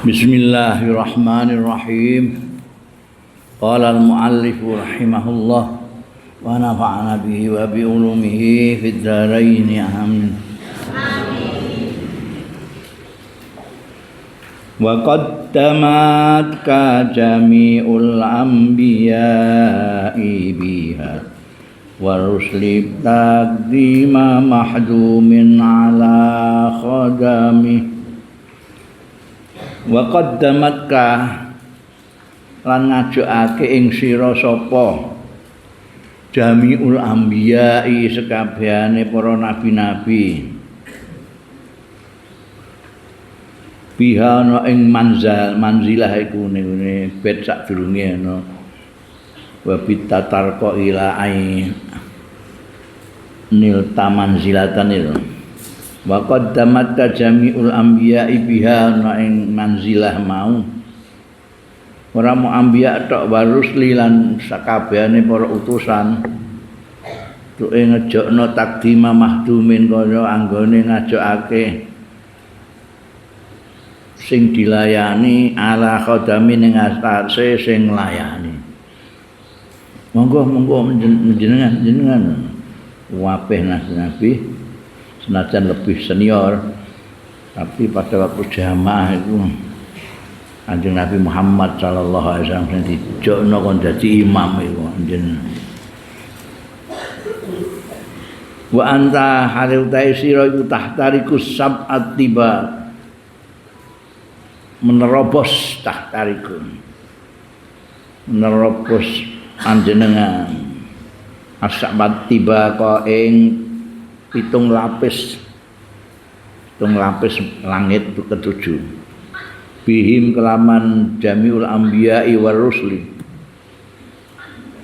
Bismillahirrahmanirrahim. Qala al-muallif rahimahullah wa nafa'ana bihi wa bi ulumihi fid dharain amin. Wa qaddamat ka jami'ul anbiya'i biha wa rusli taqdima mahdumin ala khadami wa qaddamatka lan ngajokake ing sira sapa jami'ul anbiya'i sekabehane para nabi-nabi biha ana ing manzilah iku ngene bet sadurunge ana wa bitatarqa ila ai nil tamanzilatan itu wa qaddamat jami'ul anbiya'i biha ana ing manzilah mau ora mu anbiya tok warusli lan sakabehane para utusan tuke ngejokno takdima mahdumin kaya anggone ngajokake sing dilayani ala khadami ning atase sing nglayani monggo jenengan wabeh nabi senajan lebih senior tapi pada waktu jamaah itu Kanjeng Nabi Muhammad sallallahu alaihi wasallam sing dijokno kon dadi imam iku jenengan wa anta hariutai sira iku tahtarikus sab'at tiba menerobos anjenengan as-sab'at tiba ka ing pitung lapis langit ketujuh bihim kelaman jami'ul anbiya'i war rusli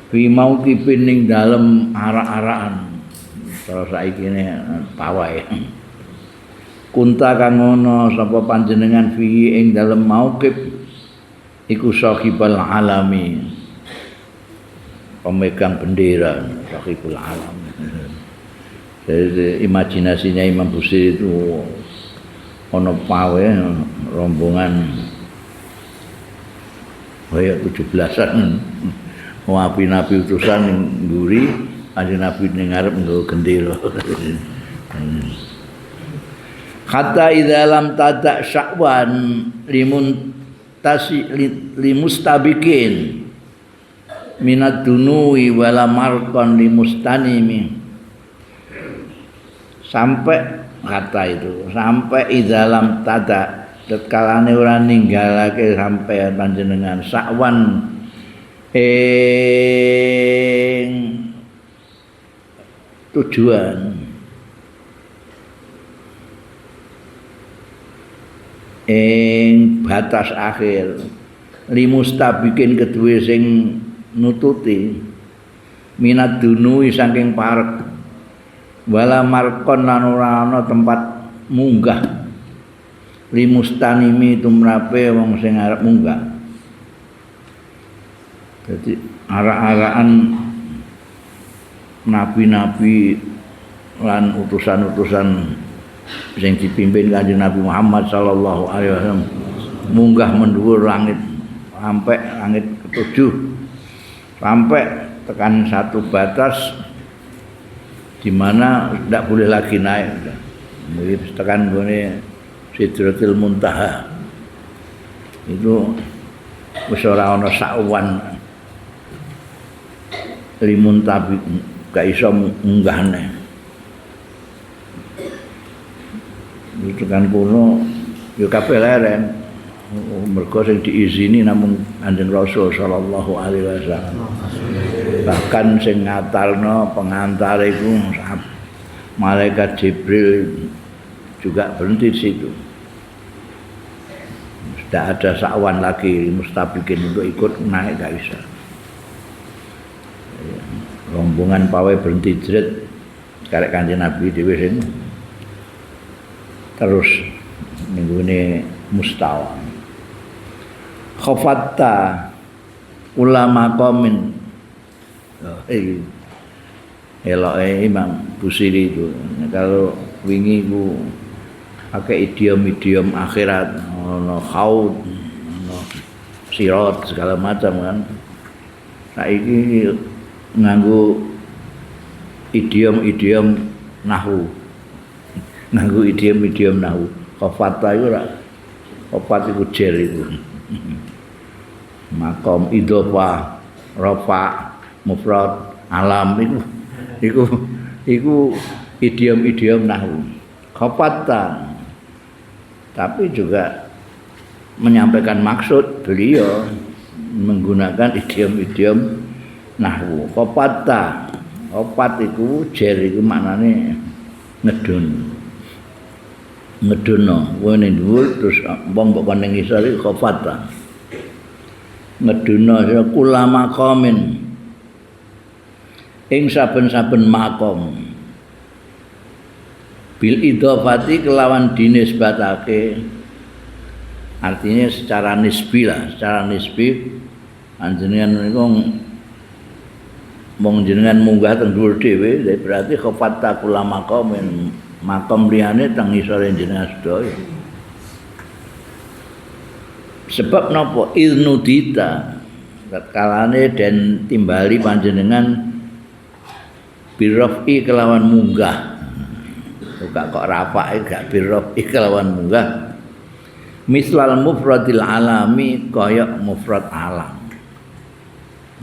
fi mauqifin ning dalem arak-arakan terus saiki ne pawai kunta kang ngono sapa panjenengan fi ing dalem mauqif iku sahibul alami pemegang bendera sahibul alam. Jadi imajinasinya Imam Busiri itu ono pawe rombongan kayak 17-an nabi utusan ning mburi kanjeng Nabi ning ngarep nggo gendera. Hatta idza lam tada sya'wan limustabiqin minad dunui wala marqan limustanimi sampai kata itu sampai idalam tada tetkalane ora ninggalake sampai panjenengan sakwan tujuan batas akhir limustabikin kedue sing nututi minat dunui saking parek wala markon lan ora ana tempat munggah limustanimi tumrape wong sing arep munggah. Jadi arah-arahan nabi-nabi lan utusan-utusan sing dipimpin Kanjeng Nabi Muhammad sallallahu alaihi wasallam munggah mendhuwur langit sampai langit ketujuh sampai tekan satu batas di mana tidak boleh lagi naik. Jadi tekan gone Sidratul Muntaha. Itu wis ora ana sakwan limun tabi gak iso munggahne. Itu kan kono yo kabeh leren. Mergo sing diizini namung Kanjeng Rasul sallallahu alaihi wasallam. Bahkan sing ngatalno pengantar itu malaikat Jibril juga berhenti di situ. Tidak ada sakwan lagi mustabikin untuk ikut naik gak bisa. Rombongan pawai berhenti jret karek Kanjeng Nabi dhewe sing terus ninggune mustawa. Khafatta ulama qaumin eloke Imam Busiri itu kalau wingi ku pakai idiom-idiom akhirat ono khaut sirat segala macam kan. Saiki nganggo idiom-idiom nahwu. Nganggo idiom-idiom nahwu. Khafata iku ora khafat iku jer iku. Makom idhofa, rafa, mufrad, alam iku idiom-idiom nahwu. Khafata tapi juga menyampaikan maksud beliau menggunakan idiom-idiom nahwu. Khafata, khafat iku jer iku maknane ngedun. Ngedunno, kowe ning dhuwur terus wong mbok kon ning ngisor iku khafata. Ngedunno kula maqamin ing saben-saben makom. Bil idhofati kelawan dinisbatake, artinya secara nisbi lah, secara nisbi panjenengan niku mung jenengan munggah teng dhuwur dhewe berarti khafata kula maqamin, makom liyane teng ngisore jenengan sedaya. Sebab napa ilnudita tatkalane den timbali panjenengan birofi kelawan munggah. Kok rafa gak birofi kelawan munggah. Mislal mufradil alami kaya mufrad alam.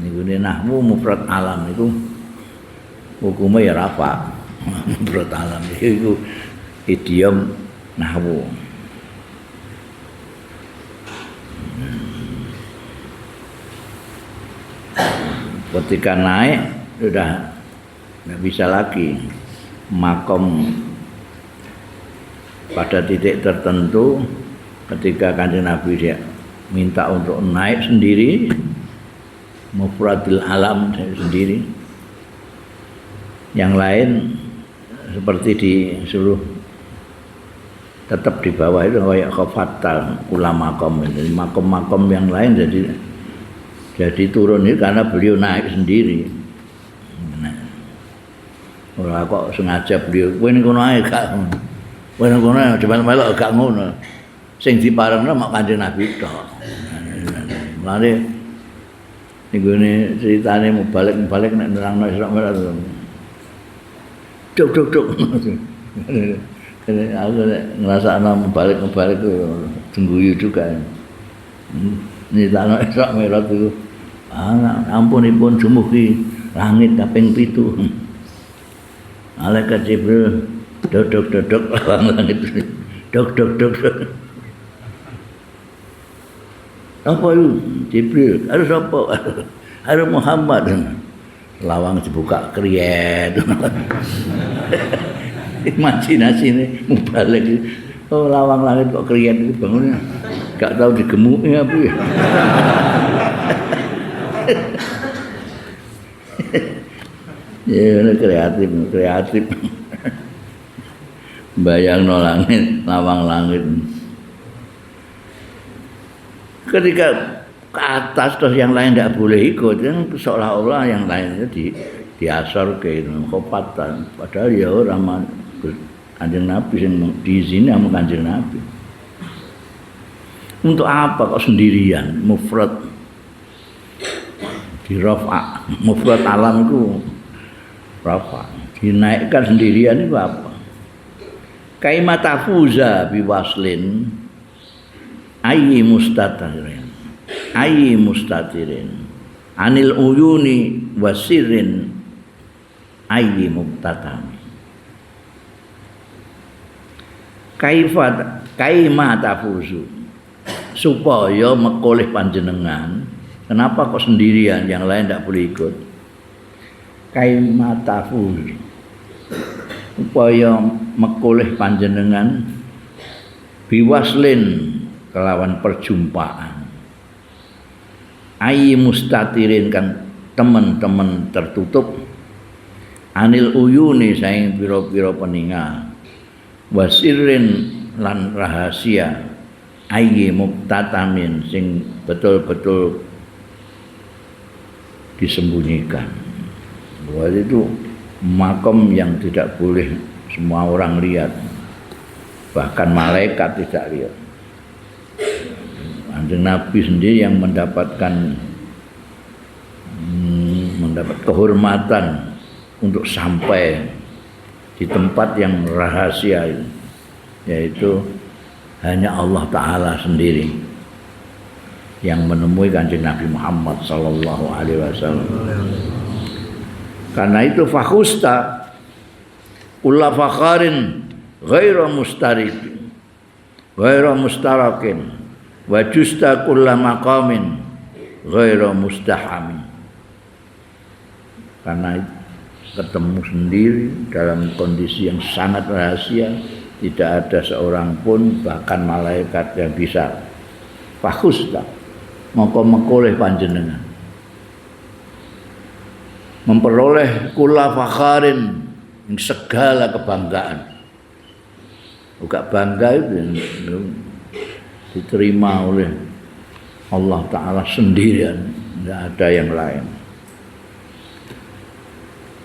Niku nahwu mufrad alam itu hukumnya ya rafa. Mufrad alam itu idiom nahwu. Ketika naik sudah nggak bisa lagi makom pada titik tertentu. Ketika Kanjeng Nabi dia minta untuk naik sendiri, mufradil alam sendiri, yang lain seperti disuruh tetap di bawah itu kayak khafata kula makom. Jadi makom-makom yang lain jadi turun itu karena beliau naik sendiri. Nah, ora kok sengaja beliau kowe ning kono ae gak. Kowe ning kono coba melok gak ngono. Sing diparengno mak Kanjeng Nabi tok. Mulane nggone critane mubalik nek nerangno Isra Mi'raj. Duk. Kene aku ngrasakno mubalik itu tungguyu juga. Nyritano Isra Mi'raj itu ampunipun dumugi langit kaping 7. Malaikat Jibril dodok langit. Dok. Apa itu? Jibril, harus apa? Harus Muhammad. Lawang dibuka kriyet. Imajinasi ini mubalik. Oh, lawang langit kok kriyet itu bangunnya. Gak tahu digemuki apa ya. Ya, kreatif. Bayangno langit, lawang langit. Ketika ke atas terus yang lain tidak boleh ikut, kan seolah-olah yang lainnya diasor ke khofatan. Padahal ya orang Kanjeng Nabi yang diizini sama Kanjeng Nabi. Untuk apa kok sendirian? Mufrad di rafa, mufrad alam itu rafa. Dinaikkan sendirian itu apa? Kaimatafuza biwaslin ayyi mustatirin anil uyuni wasirin ayyi mubtatam. Kaimatafuzu supaya mekoleh panjenengan. Kenapa kok sendirian, yang lain tidak boleh ikut? Kaimatafuzu supaya mekoleh panjenengan biwaslin kelawan perjumpaan ayyi mustatirin kan teman-teman tertutup anil uyuni saing pira-pira peningal wasirin lan rahasia ayyi mubtatamin sing betul-betul disembunyikan. Bahwa itu makom yang tidak boleh semua orang lihat, bahkan malaikat tidak lihat. Kanjeng Nabi sendiri yang mendapat kehormatan untuk sampai di tempat yang rahasia itu, yaitu hanya Allah Ta'ala sendiri yang menemui Kanjeng Nabi Muhammad sallallahu alaihi wasallam. Karena itu fakhusta kulla fakharin ghairu mustarid ghairu mustarakin wa justa kulla maqamin ghairu mustahamin. Karena ketemu sendiri dalam kondisi yang sangat rahasia, tidak ada seorang pun bahkan malaikat yang bisa fakhusta maka mekoleh panjenengan memperoleh kula fakharin, segala kebanggaan. Bukan bangga itu yang diterima oleh Allah Ta'ala sendirian, tidak ada yang lain.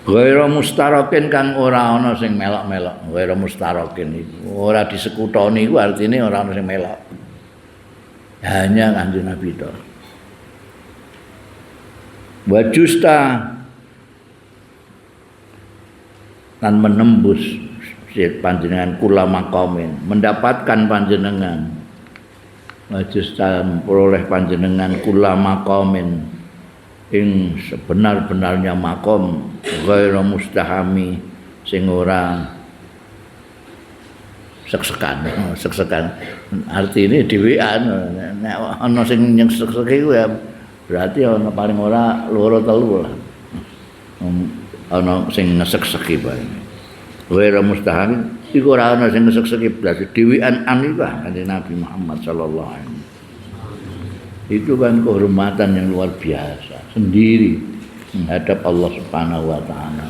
Ghairu mustarakin kang ora ana sing melok-melok. Ghairu mustarakin itu ora disekutoni, iku artine ora ana sing melok. Hanya Kanjeng Nabi itu. Wa justa dan menembus panjenengan kula maqamin, mendapatkan panjenengan. Wa justa memperoleh panjenengan kula maqamin ing sebenar-benarnya makom ghairu mustahami sing ora sek-sekan artine dhewean nek ana sing nyek-sek iku ya berarti ana paling ora loro telu lah ana sing ngesek-seki bae ghairu mustahami iku ora ana sing ngesek-seki berarti dhewean anilah Kanjeng Nabi Muhammad sallallahu alaihi wasallam. Itu kan kehormatan yang luar biasa sendiri menghadap Allah Subhanahu wa taala.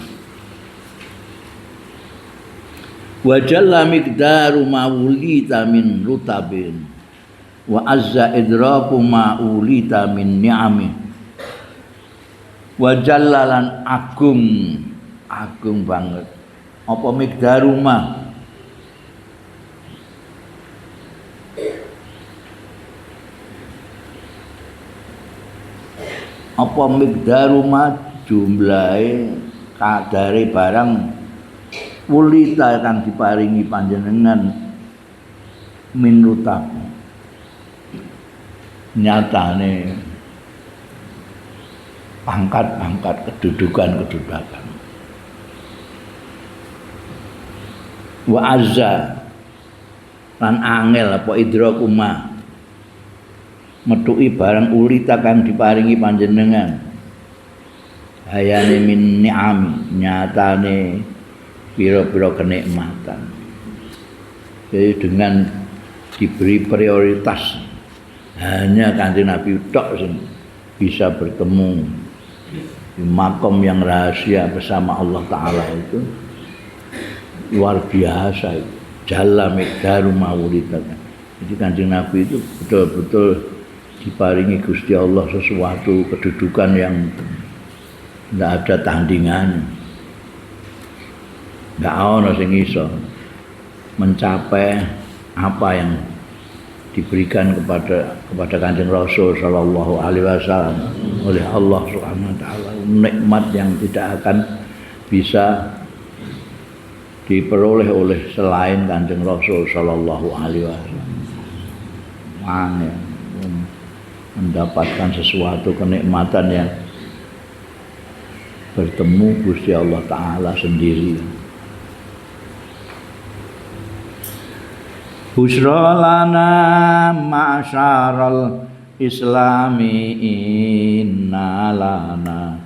Wa jalla miqdaru ma wulita min rutabin wa azza idraku ma ulita min ni'ami. Wa jalla lan agung banget apa miqdaru ma apa miqdaru ma jumlahe kadare barang wulita kang diparingi panjenengan minutab nyatane pangkat-pangkat kedudukan wa azza lan angel apa idrakuma metuki barang ulita kang diparingi panjenengan hayane min ni'am nyatane pira-pira kenikmatan. Jadi dengan diberi prioritas hanya Kanjeng Nabi tok sing bisa bertemu di makom yang rahasia bersama Allah Ta'ala itu luar biasa itu. Jalla miqdaru mawulita. Jadi Kanjeng Nabi itu betul-betul diparingi Gusti Allah sesuatu kedudukan yang tidak ada tandingan, tidak ada sing iso mencapai apa yang diberikan kepada Kanjeng Rasul sallallahu alaihi wasallam oleh Allah Subhanahu wa taala, nikmat yang tidak akan bisa diperoleh oleh selain Kanjeng Rasul sallallahu alaihi wasallam. Mendapatkan sesuatu kenikmatan yang bertemu Gusti Allah Ta'ala sendiri. Busra lana ma'syaral islami inna lana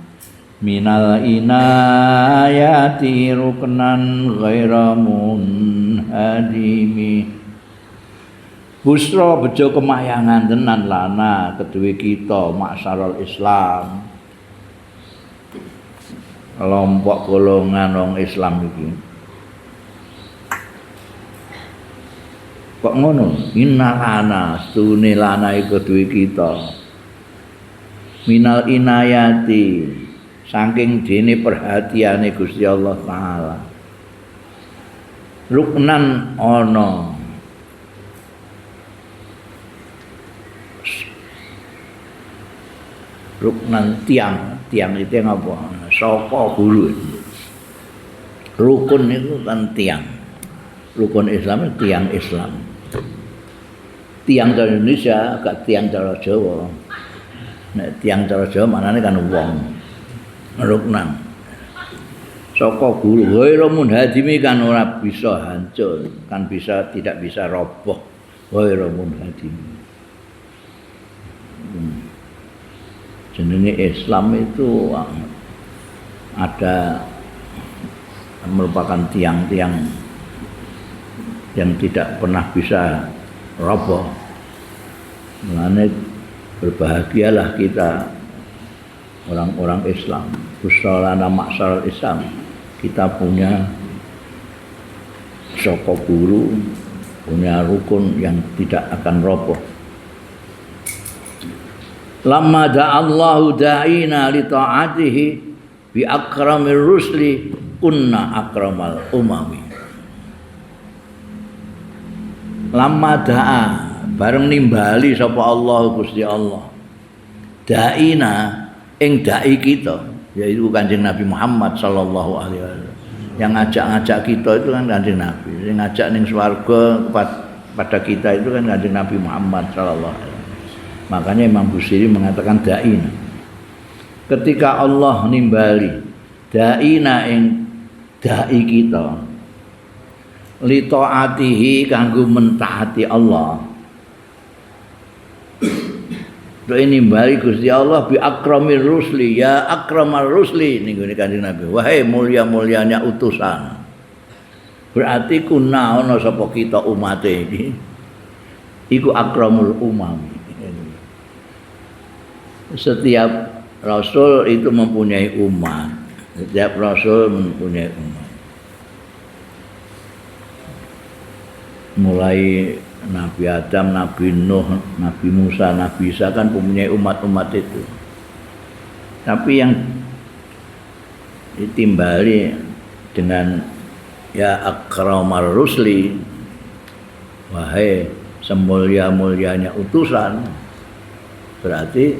minal inayati ruknan ghaira munhadimi. Busra bejo kemayangan tenan lana kedue kita ma'syaral Islam, kelompok golongan wong Islam iki. Kok ngono? Inna lana stune lana iku kedue kita minal inayati saking dene perhatiane Gusti Allah Taala ruknan ana Ruknan tiang itu apa? Saka guru. Rukun itu kan tiang. Rukun Islam itu tiang Islam. Tiang cara Indonesia gak tiang cara Jawa. Nek tiang cara Jawa maknane kan wong. Ruknan. Saka guru ghairu munhadimi kan ora bisa hancur, kan tidak bisa roboh. Ghairu munhadimi. Jenenge Islam itu ada merupakan tiang-tiang yang tidak pernah bisa roboh. Mulane berbahagialah kita orang-orang Islam. Busralana ma'syarul Islam. Kita punya saka guru, punya rukun yang tidak akan roboh. Lamma da'allahu da'ina li ta'atihi bi akramir rusli kunna akramal umami. Lamma da'a bareng nimbali sapa Allah Gusti Allah. Da'ina ing dai kita yaitu Kanjeng Nabi Muhammad sallallahu alaihi wasallam. Yang ngajak-ngajak kita itu kan Kanjeng Nabi. Yang ngajak ning swarga pada kita itu kan Kanjeng Nabi Muhammad sallallahu alaihi wasallam. Makanya Imam Busiri mengatakan da'ina. Ketika Allah nimbali da'ina ing dai kita li taatihi kanggo mentaati Allah. Ini nimbali Gusti Allah bi akramir rusli ya akramal rusli niku Kanjeng Nabi. Wahai mulia-mulianya utusan. Berarti kuna ana sapa kita umat iki. Iku akramul umam. Setiap rasul itu mempunyai umat. Setiap rasul mempunyai umat. Mulai Nabi Adam, Nabi Nuh, Nabi Musa, Nabi Isa kan mempunyai umat-umat itu. Tapi yang ditimbali dengan ya akramar rusli, wahai semulia-mulianya utusan, berarti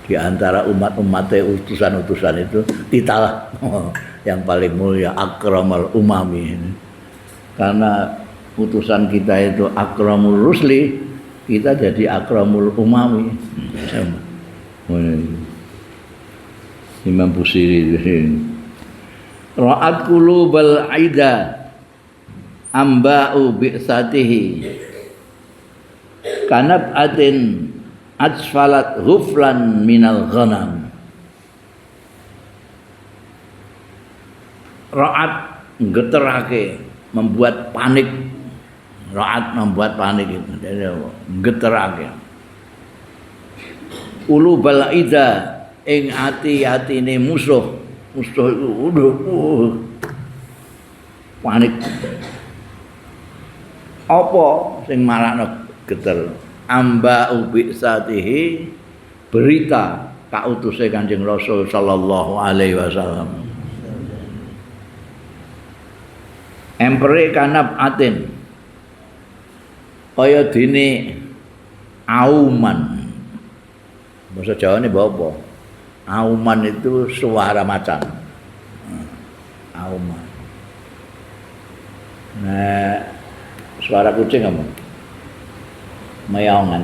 di antara umat-umat utusan-utusan itu kita yang paling mulia akramal umami. Karena utusan kita itu akramul rusli, kita jadi akramul umami. Imam Busiri ra'at qulubal aida amba'u bi'satihi kanab atin asfalat ghuflan minal ghanam. Ra'at geterake, membuat panik. Ra'at membuat panik itu. Geterake. Qulubal aida ing ati-atine musuh itu panik. Apa sing marakno geter? Amba ubi satihi berita kautuse Kanjeng Rasul sallallahu alaihi wasallam. Empere kanab atin kaya dene auman. Bahasa Jawa ini apa? Auman itu suara macan. Auman. Nah, suara kucing apa? Meyaongan.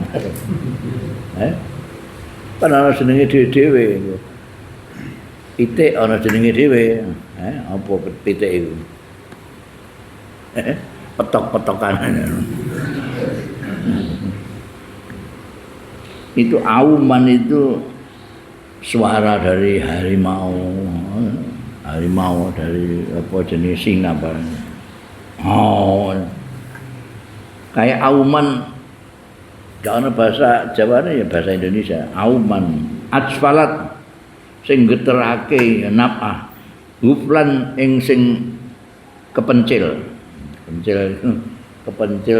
Kan ana jenenge dhewe-dhewe. Pitik ana jenenge dhewe. Apa pitik iku? Petok-petokan. Itu auman itu suara dari harimau dari apa jenis singa barang. Oh, kayak auman, gak ada bahasa Jawa ya bahasa Indonesia. Auman, asfalat, sing geterake napah, guflan ing sing kepencil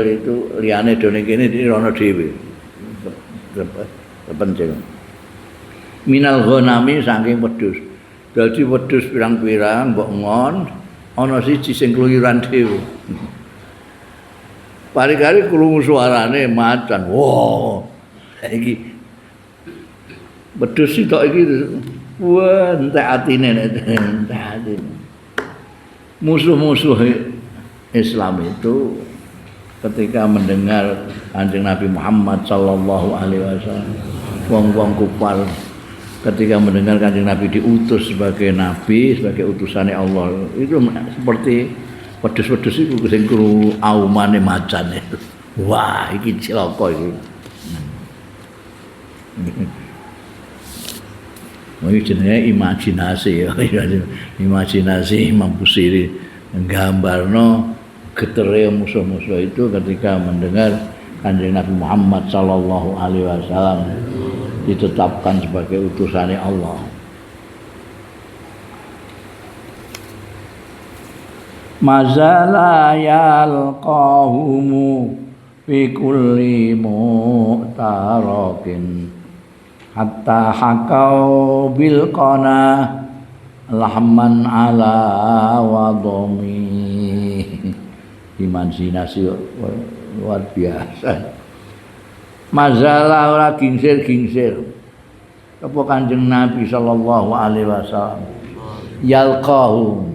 itu liyane dene kene rono dhewe. Kepencil. Minal ghanami saking wedhus. Dadi wedhus pirang-pirang mbok ngon ana siji sing kluyuran dhewe. Pari-kari krungu suarane macan. Wow. Iki Wedhus sitok iki wah entek atine entek atine. Musuh-musuh Islam itu ketika mendengar Kanjeng Nabi Muhammad sallallahu alaihi wasallam, wong-wong kufar ketika mendengar Kanjeng Nabi diutus sebagai nabi, sebagai utusannya Allah, itu seperti wedhus-wedhus iku sing krungu aumane macan itu. Wah, iki cilaka iki. Ini jenenge imajinasi ya. Imajinasi Imam Busiri nggambarno getere musuh-musuh itu ketika mendengar Kanjeng Nabi Muhammad sallallahu alaihi wasallam ditetapkan sebagai utusannya Allah. Mazala yalqahumu fi kulli mu'tarakin hatta hakau bil qana lahman ala wadomi. Imajinasi luar biasa. Masalah ora gingsir-gingsir apa Kanjeng Nabi sallallahu alaihi wasallam yalqahu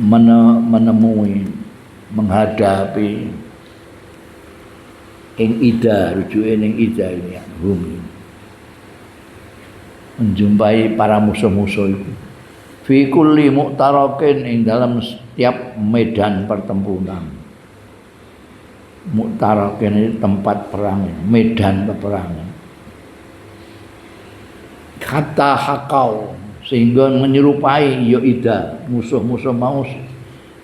menemui, menghadapi ing ida, rujuke ning ida ini ya, bumi. Menjumpai para musuh-musuh itu. Fi kulli mu'tarakin ing dalam setiap medan pertempuran. Mu'tarakin itu tempat perang, medan peperangan. Kata hakau sehingga menyerupai ya ida musuh-musuh mau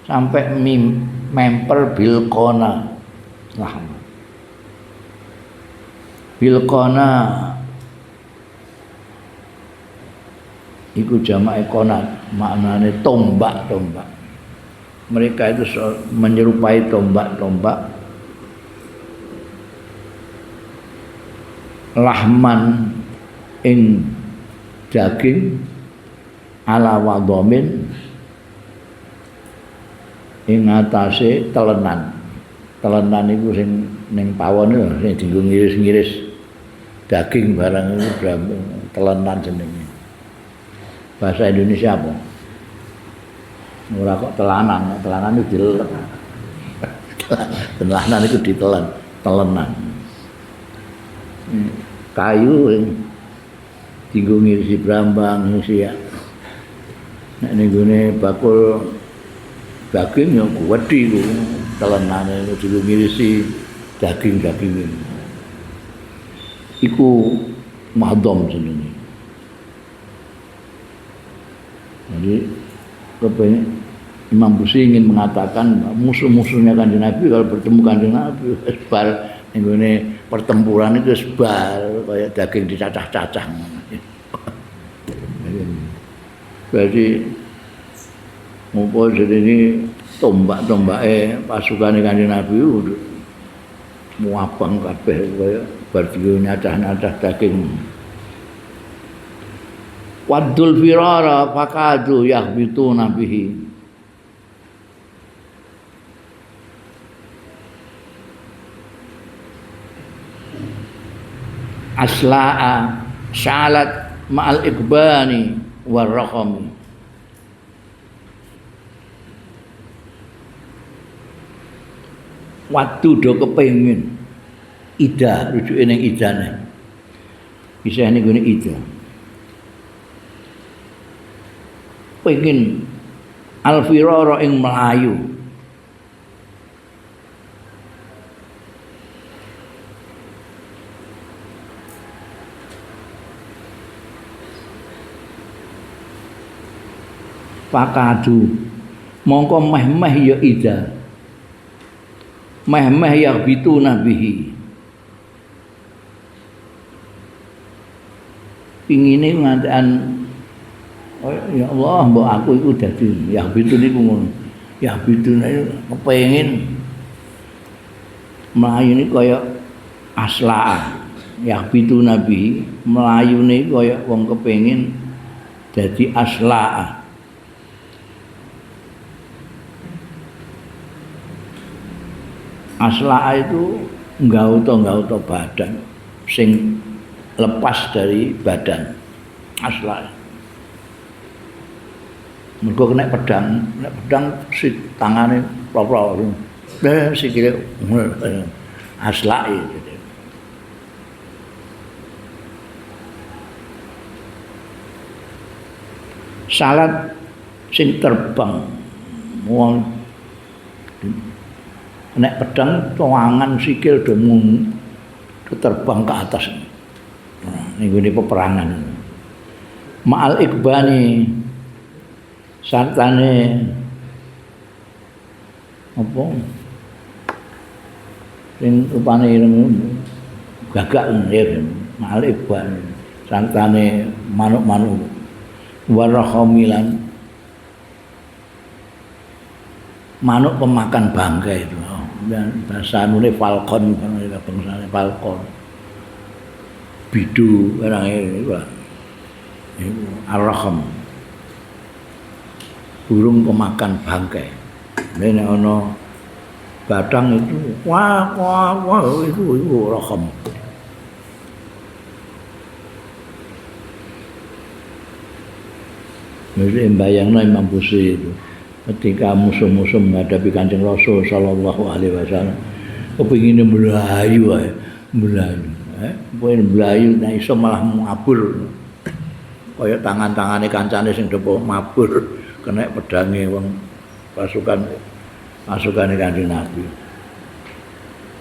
sampai memper bilqona lah bilqona iku jamae konat maknane tombak-tombak. Mereka itu menyerupai tombak-tombak lahman ing daging ala wadomin ing atase telenan. Telenan iku sing ning pawon sing dienggo ngiris-ngiris daging barang itu telenan jenenge. Bahasa Indonesia apa? Ora kok telanan, telanan itu dilelep. Telanan itu ditelan, telenan. Kayu yang dienggo ngirisi brambang ngisi ya. Nek ning gone bakul daging ya wedi ku telenane dienggo ngirisi daging-daging. Iku mahdom jenenge. Jadi Imam Busiri ingin mengatakan musuh-musuhnya Kanjeng Nabi kalau bertemu Kanjeng Nabi sebar ini pertempuran itu sebar kayak daging dicacah-cacah. Jadi ngumpul jadi ini tombak-tombake pasukan Kanjeng Nabi muabang kabeh kaya bardhu nyacah-nyacah daging. Waddul firara fakadu yahbituna bihi. Asla'a syalat ma'al ikbani warraqami. Waktu do kepengin ida rujuke ning idane. Bisa niku ida. Pengen al-firara ing melayu. Pakadu mongko meh-meh ya ida. Meh-meh ya bitu nabihi. Pingine ngantekan ya Allah, mbok aku iku dadi ya bitu niku ngono. Ya bitu niku kepengin melayu niku kaya aslaa. Ya bitu nabi melayu niku kaya wong kepengin dadi aslaa. Aslaa itu nggauto badan sing lepas dari badan. Aslaa. Mergo kena pedang si tangane plop-plop. Sikile aslaa gitu. Salat sing terbang wong nek pedang tuangan sikil demun terbang ke atas. Nah, ini peperangan. Ma'al ikbani sartane apa? Sing rupane gagak ya, ma'al ikbani sartane manuk-manuk warahamilan manuk pemakan bangkai itu dan bahasa nune falcon bangsane falcon bidu barang itu arham burung pemakan bangkai ini ana batang itu wah itu arham. Mesti bayangno Imam Busiri itu ketika musuh-musuh menghadapi Kanjeng Rasul sallallahu alaihi wasallam kepingine melayu ae melayu nek iso malah mabur kaya tangan-tangane kancane sing depo mabur kena pedange wong pasukane Kanjeng Nabi.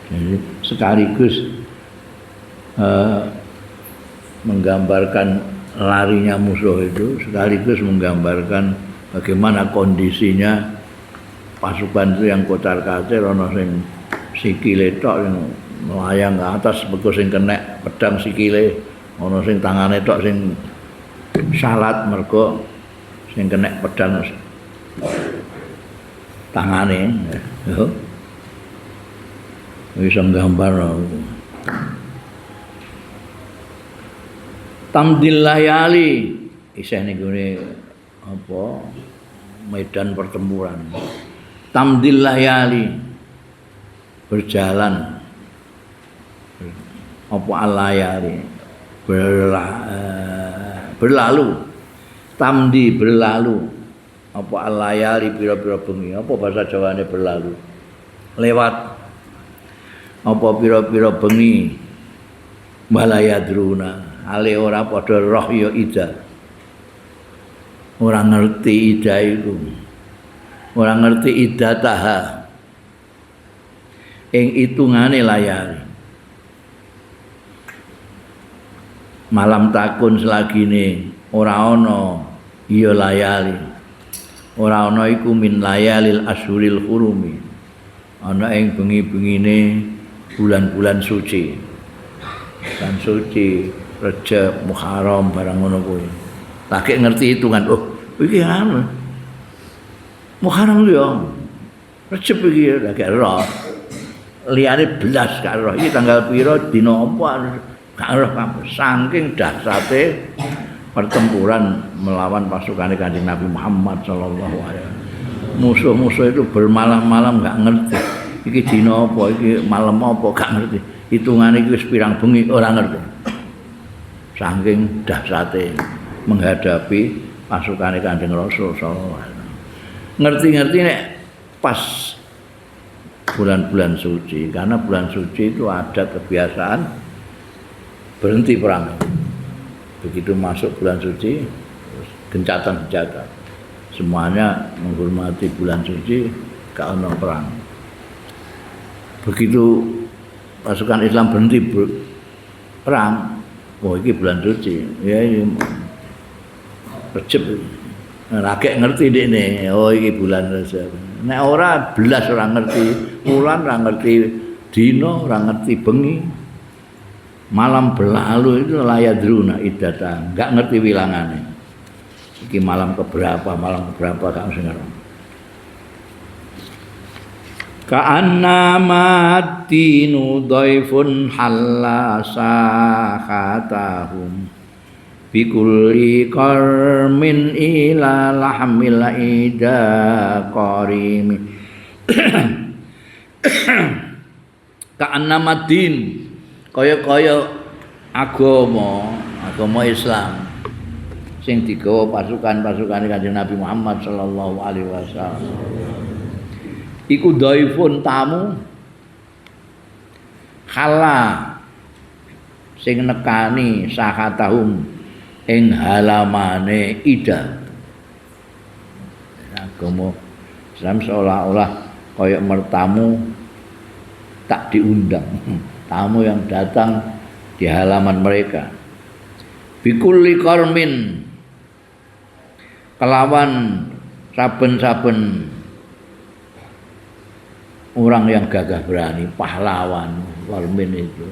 Jadi sekaligus menggambarkan larinya musuh itu sekaligus menggambarkan bagaimana kondisinya pasukan itu yang kocar-kacir ana sing sikile tok sing melayang ke atas beku sing kena pedang sikile ana sing tangane tok sing salat mergo sing kena pedang tangane yo wis nggambar tamdil layali isih ning gone apa medan pertempuran. Tamdil layali berjalan apa alayali berlalu tamdi berlalu apa alayali pira-pira bengi apa bahasa Jawane berlalu lewat apa pira-pira bengi malayadruna ale ora padha roh ya ida. Ora ngerti ida iku. Ora ngerti ida taha. Ing itungane layari. Malam takun selagine ora ana ya layali. Ora ana iku min layalil asyuril hurumi. Ana ing bengi-bengine bulan-bulan suci. Bulan suci Rejab, Muharram barang ngono kuwi. Tak ngerti hitungan. Oh, iki anu. Muharram yo. Rejab iki lak ora. Liyane belas gak ora. Iki tanggal pira dina apa gak ora saking dahsyate pertempuran melawan pasukan Kanjeng Nabi Muhammad sallallahu alaihi wasallam. Musuh-musuh itu bermalam-malam gak ngerti. Iki dina apa, iki malam apa gak ngerti. Hitungane iki wis pirang bengi ora ngerti. Saking dahsyate menghadapi pasukan Kanjeng Rasul sallallahu alaihi wasallam. Ngerti-ngerti nek pas bulan-bulan suci karena bulan suci itu ada kebiasaan berhenti perang. Begitu masuk bulan suci gencatan senjata. Semuanya menghormati bulan suci gak ono perang. Begitu pasukan Islam berhenti perang. Oh iki bulan suci, ya iki Rejab. Lagi ngerti dekne, oh iki bulan Rejab. Nek ora belas ora ngerti wulan, ora ngerti dina, ora ngerti bengi. Malam berlalu itu layadruna iddata, enggak ngerti wilangane. Iki malam keberapa gak sing ngerti. Ka'anna madinu dhaifun halasa khatahum bikulli qarmin ila lahmil ida qarimi ka'annamadin kaya-kaya agama Islam sing digawa pasukan-pasukan Kanjeng Nabi Muhammad sallallahu alaihi wasallam iku dhaifun tamu khala sing nekani sakatahum ing halamane ida agama Islam seolah-olah kaya mertamu tak diundang tamu yang datang di halaman mereka bikulli qarmin kelawan saben-saben orang yang gagah berani pahlawan qarmin itu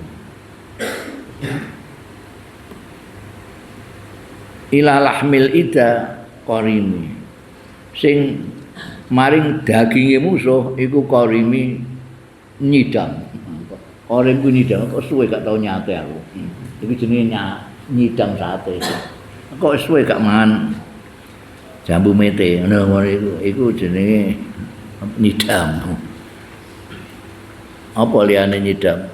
ila lahmil ida qarimi sing maring daginge musuh iku qarimi nyidam. Orang ku nyidam kok suwe gak tau nyate aku. Iki jenenge nyidam sate. Kok suwe gak mangan jambu mete ngono iku jenenge nyidam. Apa liyane nyidam?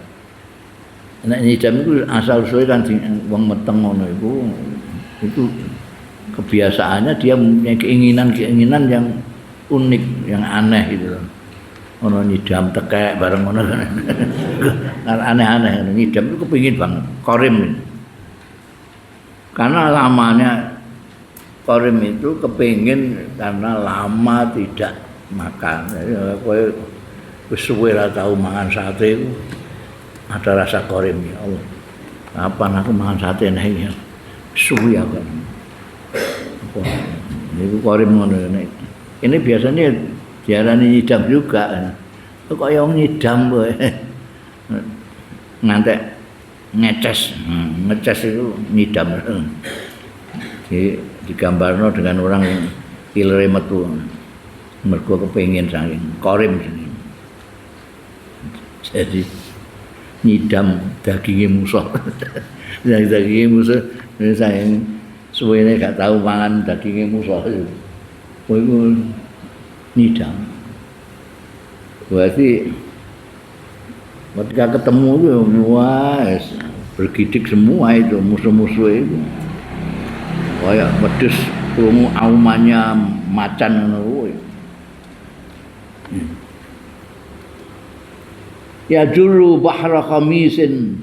Nek nyidam iku asal usulé kan wong meteng ngono itu kebiasaannya dia punya keinginan-keinginan yang unik, yang aneh gitu loh. Ono nyidam tekek bareng ngono kan. Aneh-aneh nyidam itu kepingin banget. Qarim. Karena lamanya Qarim itu kepingin karena lama tidak makan. Jadi kowe wis suwe ra tau mangan sate ada rasa Qarim ya Allah. Kapan aku mangan sate nek ya? Suwe aku. Ini Qarim ngono ini biasanya diarani nyidam juga. Kok yang nyidam kowe. Ngantek ngeces itu nyidam. Digambarno dengan orang yang ilere metu. Mergo kepengin saking Qarim sini. Jadi nyidam dagingnya musuh. Dagingnya musuh sayang suwene gak tahu mangan dagingnya musuh. Kowe iku nyidam. Berarti ketika ketemu itu wah bergidik semua itu musuh-musuh itu. Kayak pedes krungu aumannya macan ngono kuwi. Ya julu bahra khamisin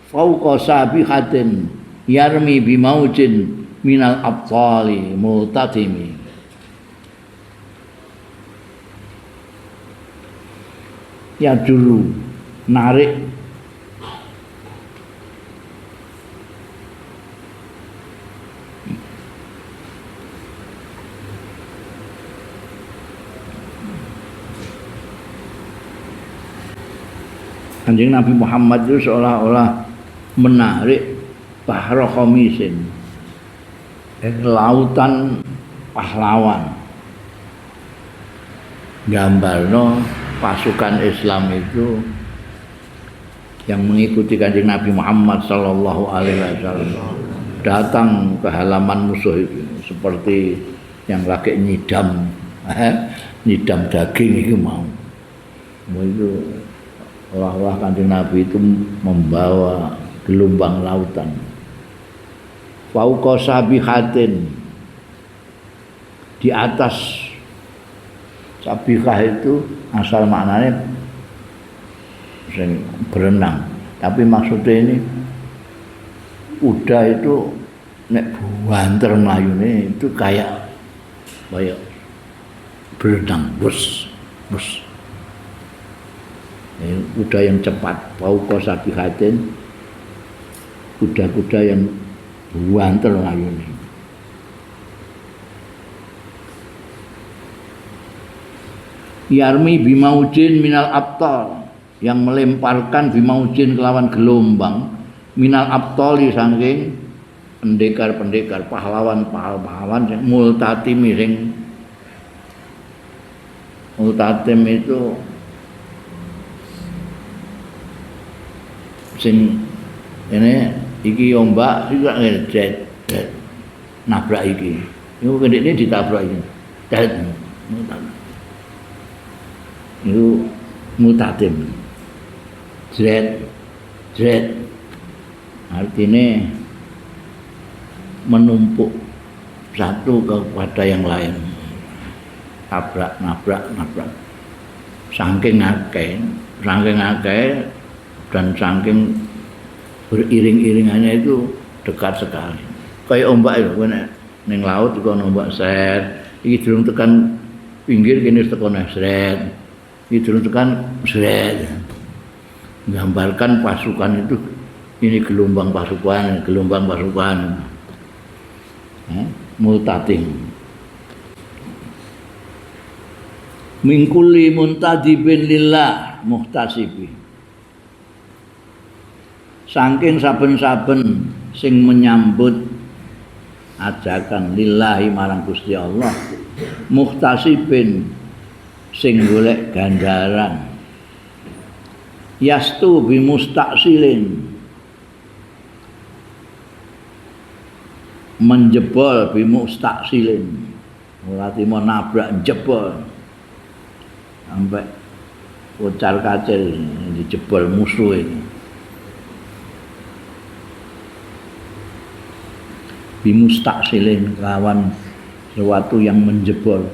fauqa sabihatin yarmi bimaujin minal abtali multatimi. Ya dulu narik Kanjeng Nabi Muhammad itu seolah-olah menarik bahra khamisin lautan pahlawan gambarno pasukan Islam itu yang mengikuti Kanjeng Nabi Muhammad sallallahu alaihi wasallam datang ke halaman musuh itu seperti yang lagi nyidam daging itu mau itu olah-olah Kanjeng Nabi itu membawa gelombang lautan fauqa sabihatin di atas sabihah itu asal maknanya berenang, tapi maksudnya ini kuda itu nek banter mlayune itu kayak berenang, bus. Kuda yang cepat, fauqa sabihatin, kuda-kuda yang banter mlayune. Yarmi bimaujin minal abtal, yang melemparkan bimaujin kelawan gelombang minal abtali saking pendekar-pendekar pahlawan yang multatim itu sing ini iki ombak juga ngedet nabrak iki niku kendene ditabrak iki itu mutatim jret artinya menumpuk satu kepada yang lain, nabrak saking akeh dan saking beriring-iringannya itu dekat sekali kayak ombak itu ning laut kok ombak set iki durung tekan pinggir kene tekan sret iki durung tekan sret menggambarkan pasukan itu ini gelombang pasukan multating min kulli muntadibin lillah muhtasibi saking saben-saben sing menyambut ajakan lillahi marang Gusti Allah muhtasibin sing golek ganjaran yastu bi mustaqsilin menjebol bi mustaqsilin ora timo nabrak jebol sampai ucar kacil dijebol musuh ini bimustaqsilin lawan sesuatu yang menjebol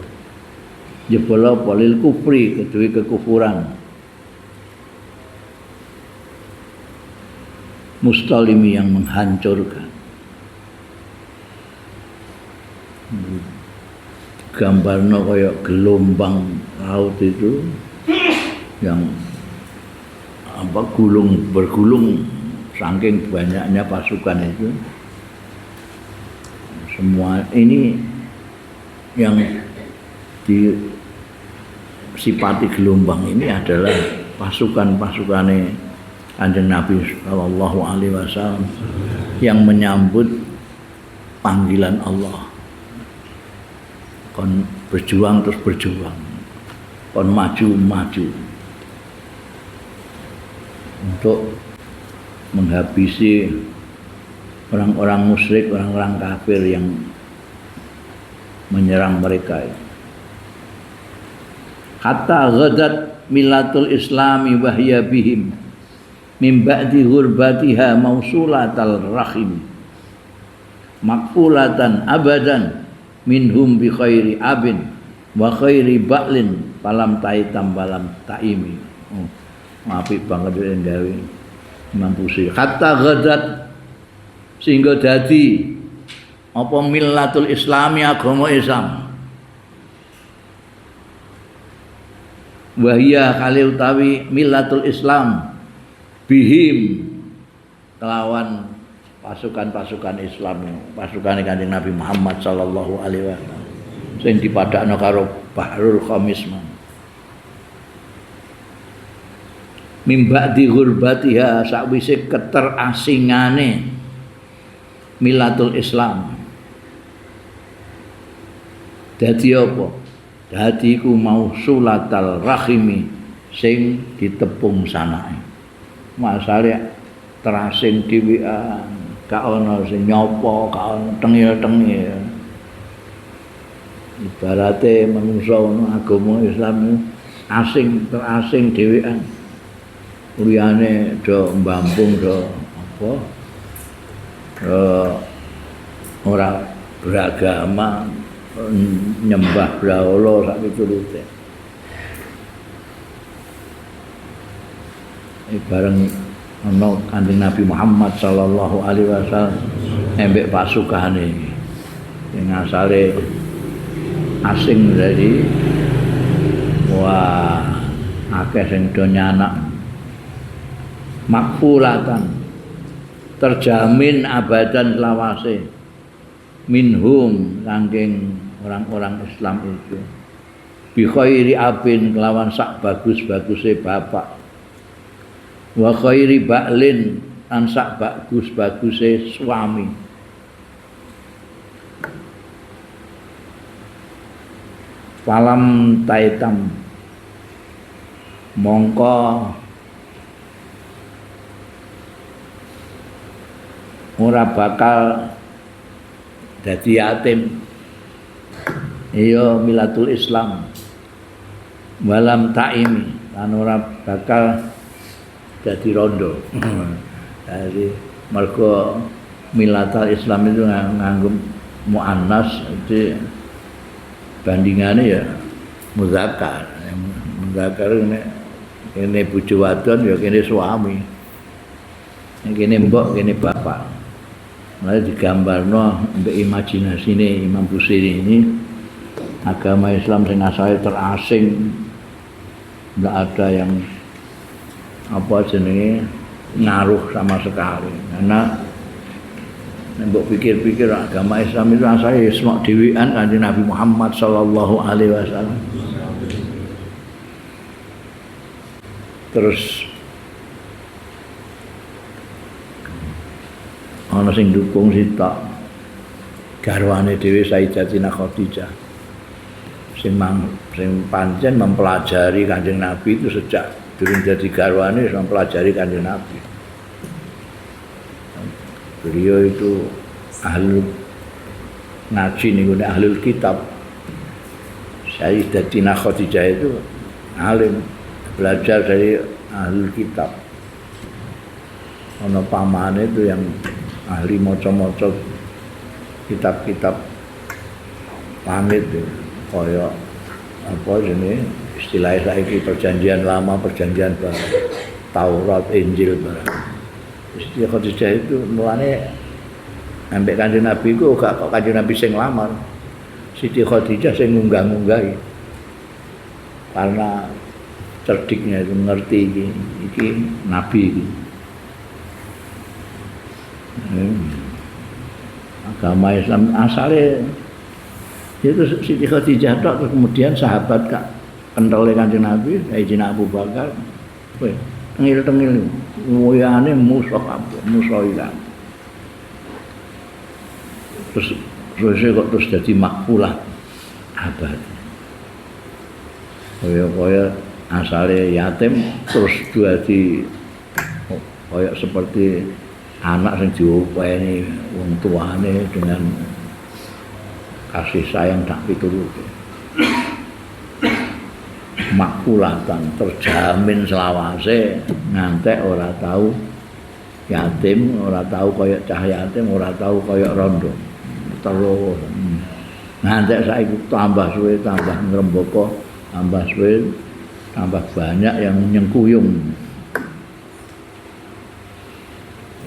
apa lil kufri kedue kekufuran mustalimi yang menghancurkan gambarnya kayak gelombang laut itu yang bergulung saking banyaknya pasukan itu. Semua ini yang disifati gelombang ini adalah pasukan-pasukannya Kanjeng Nabi sallallahu alaihi wasallam yang menyambut panggilan Allah. Kon berjuang terus berjuang. Kon maju untuk menghabisi orang-orang musyrik, orang-orang kafir yang menyerang mereka. Hatta ghadat millatul islami wa hiya bihim min ba'di ghurbatiha mausulatal rahim maqfulatan abadan minhum bi khairi abin wa khairi ba'lin palam taitam balam taimi. Apik banget gawe mampusi. Hatta ghadat sehingga dadi apa millatul islami agama Islam wahia kali utawi millatul Islam bihim kelawan pasukan-pasukan Islam pasukan Kanjeng Nabi Muhammad sallallahu alaihi wasallam sing dipadakno karo Bahrul Khamis mimba di gurbatiha sakwise keterasingane millatul Islam. Dadi apa? Dadi ku mausulatal rahimi sing ditepung sanae. Masale terasing dhewean, gak ana sing nyopo, gak ana tengil-tengil. Ibarate manungsa ana agama Islam asing terasing dhewean. Liyane do mbampung do apa? Orang beragama nyembah brahala sak piturute. Bareng ana Kanjeng Nabi Muhammad sallallahu alaihi wasallam embek pasukane sing asale asing dari wah akeh sing do nyanak makfulatan terjamin abadan lawase minhum saking orang-orang Islam itu bi khairi abin kelawan sak bagus-baguse bapak wa khairi ba'lin lan sak bagus-baguse suami falam taitam mongko ora bakal dadi yatim iya millatul Islam walam taimi lan ora bakal dadi rondo. Jadi mergo milatal Islam itu nganggo muannas itu bandingannya ya muzakkar. Muzakkar ini bojo wadon ya kene suami. Kene mbok kene bapak. Mulai digambarno mbek imajinasine Imam Busiri ini agama Islam sing asale terasing, nggak ada yang apa jenenge ngaruh sama sekali. Karena mbok pikir-pikir agama Islam itu asale semua dhewean Kanjeng Nabi Muhammad sallallahu alaihi wasallam. Terus ana sing dukung sitok garwane dhewe Sayyidatina Khadijah sing pancen mempelajari Kanjeng Nabi itu sejak durung dadi garwane mempelajari Kanjeng Nabi. Beliau itu ahli ngaji niku ahlul kitab. Sayyidatina Khadijah itu alim belajar dari ahlul kitab. Ana pamane itu yang ahli maca-maca kitab-kitab langit kaya apa jenenge istilah saiki perjanjian lama, perjanjian baru, Taurat, Injil barang. Istilah Khadijah itu mulane ambek Kanjeng Nabi ku gak kok Kanjeng Nabi sing lamar. Siti Khadijah sing ngunggah-ngunggahi. Karena cerdiknya itu ngerti iki nabi iki. Agama Islam asalnya itu Siti Khadijah tok, kemudian sahabat Kak kental Kanjeng Nabi Sayyidina Abu Bakar tengil-tengil moyane musuh kabeh musuh ilang terus kok terus jadi makfulah abad kaya asalnya yatim terus jadi kaya seperti anak yang diopeni wong tuane dengan kasih sayang tak pituruti. Makulatan terjamin selawase ngantek ora tahu yatim, ora tahu kaya cah yatim, ora tahu kaya rondo. Terus ngantek saiki tambah suwe tambah ngrembaka, tambah suwe tambah banyak yang nyengkuyung.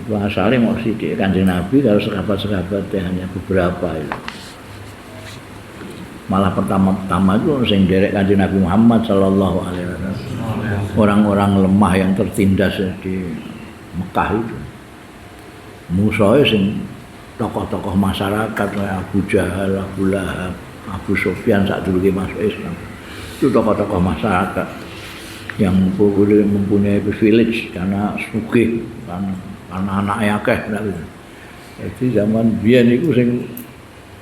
Asalnya mau sidik Kanjeng Nabi kalau sahabat-sahabat hanya beberapa itu. Malah pertama-tama itu sing derek Kanjeng Nabi Muhammad sallallahu alaihi wasallam. Orang-orang lemah yang tertindas di Mekah itu. Musuhnya sing tokoh-tokoh masyarakat kayak Abu Jahal, Abu Lahab, Abu Sufyan sadurunge masuk Islam. Itu tokoh-tokoh masyarakat yang mempunyai privilege karena sugih karena anaknya akeh. Jadi zaman biyen iku sing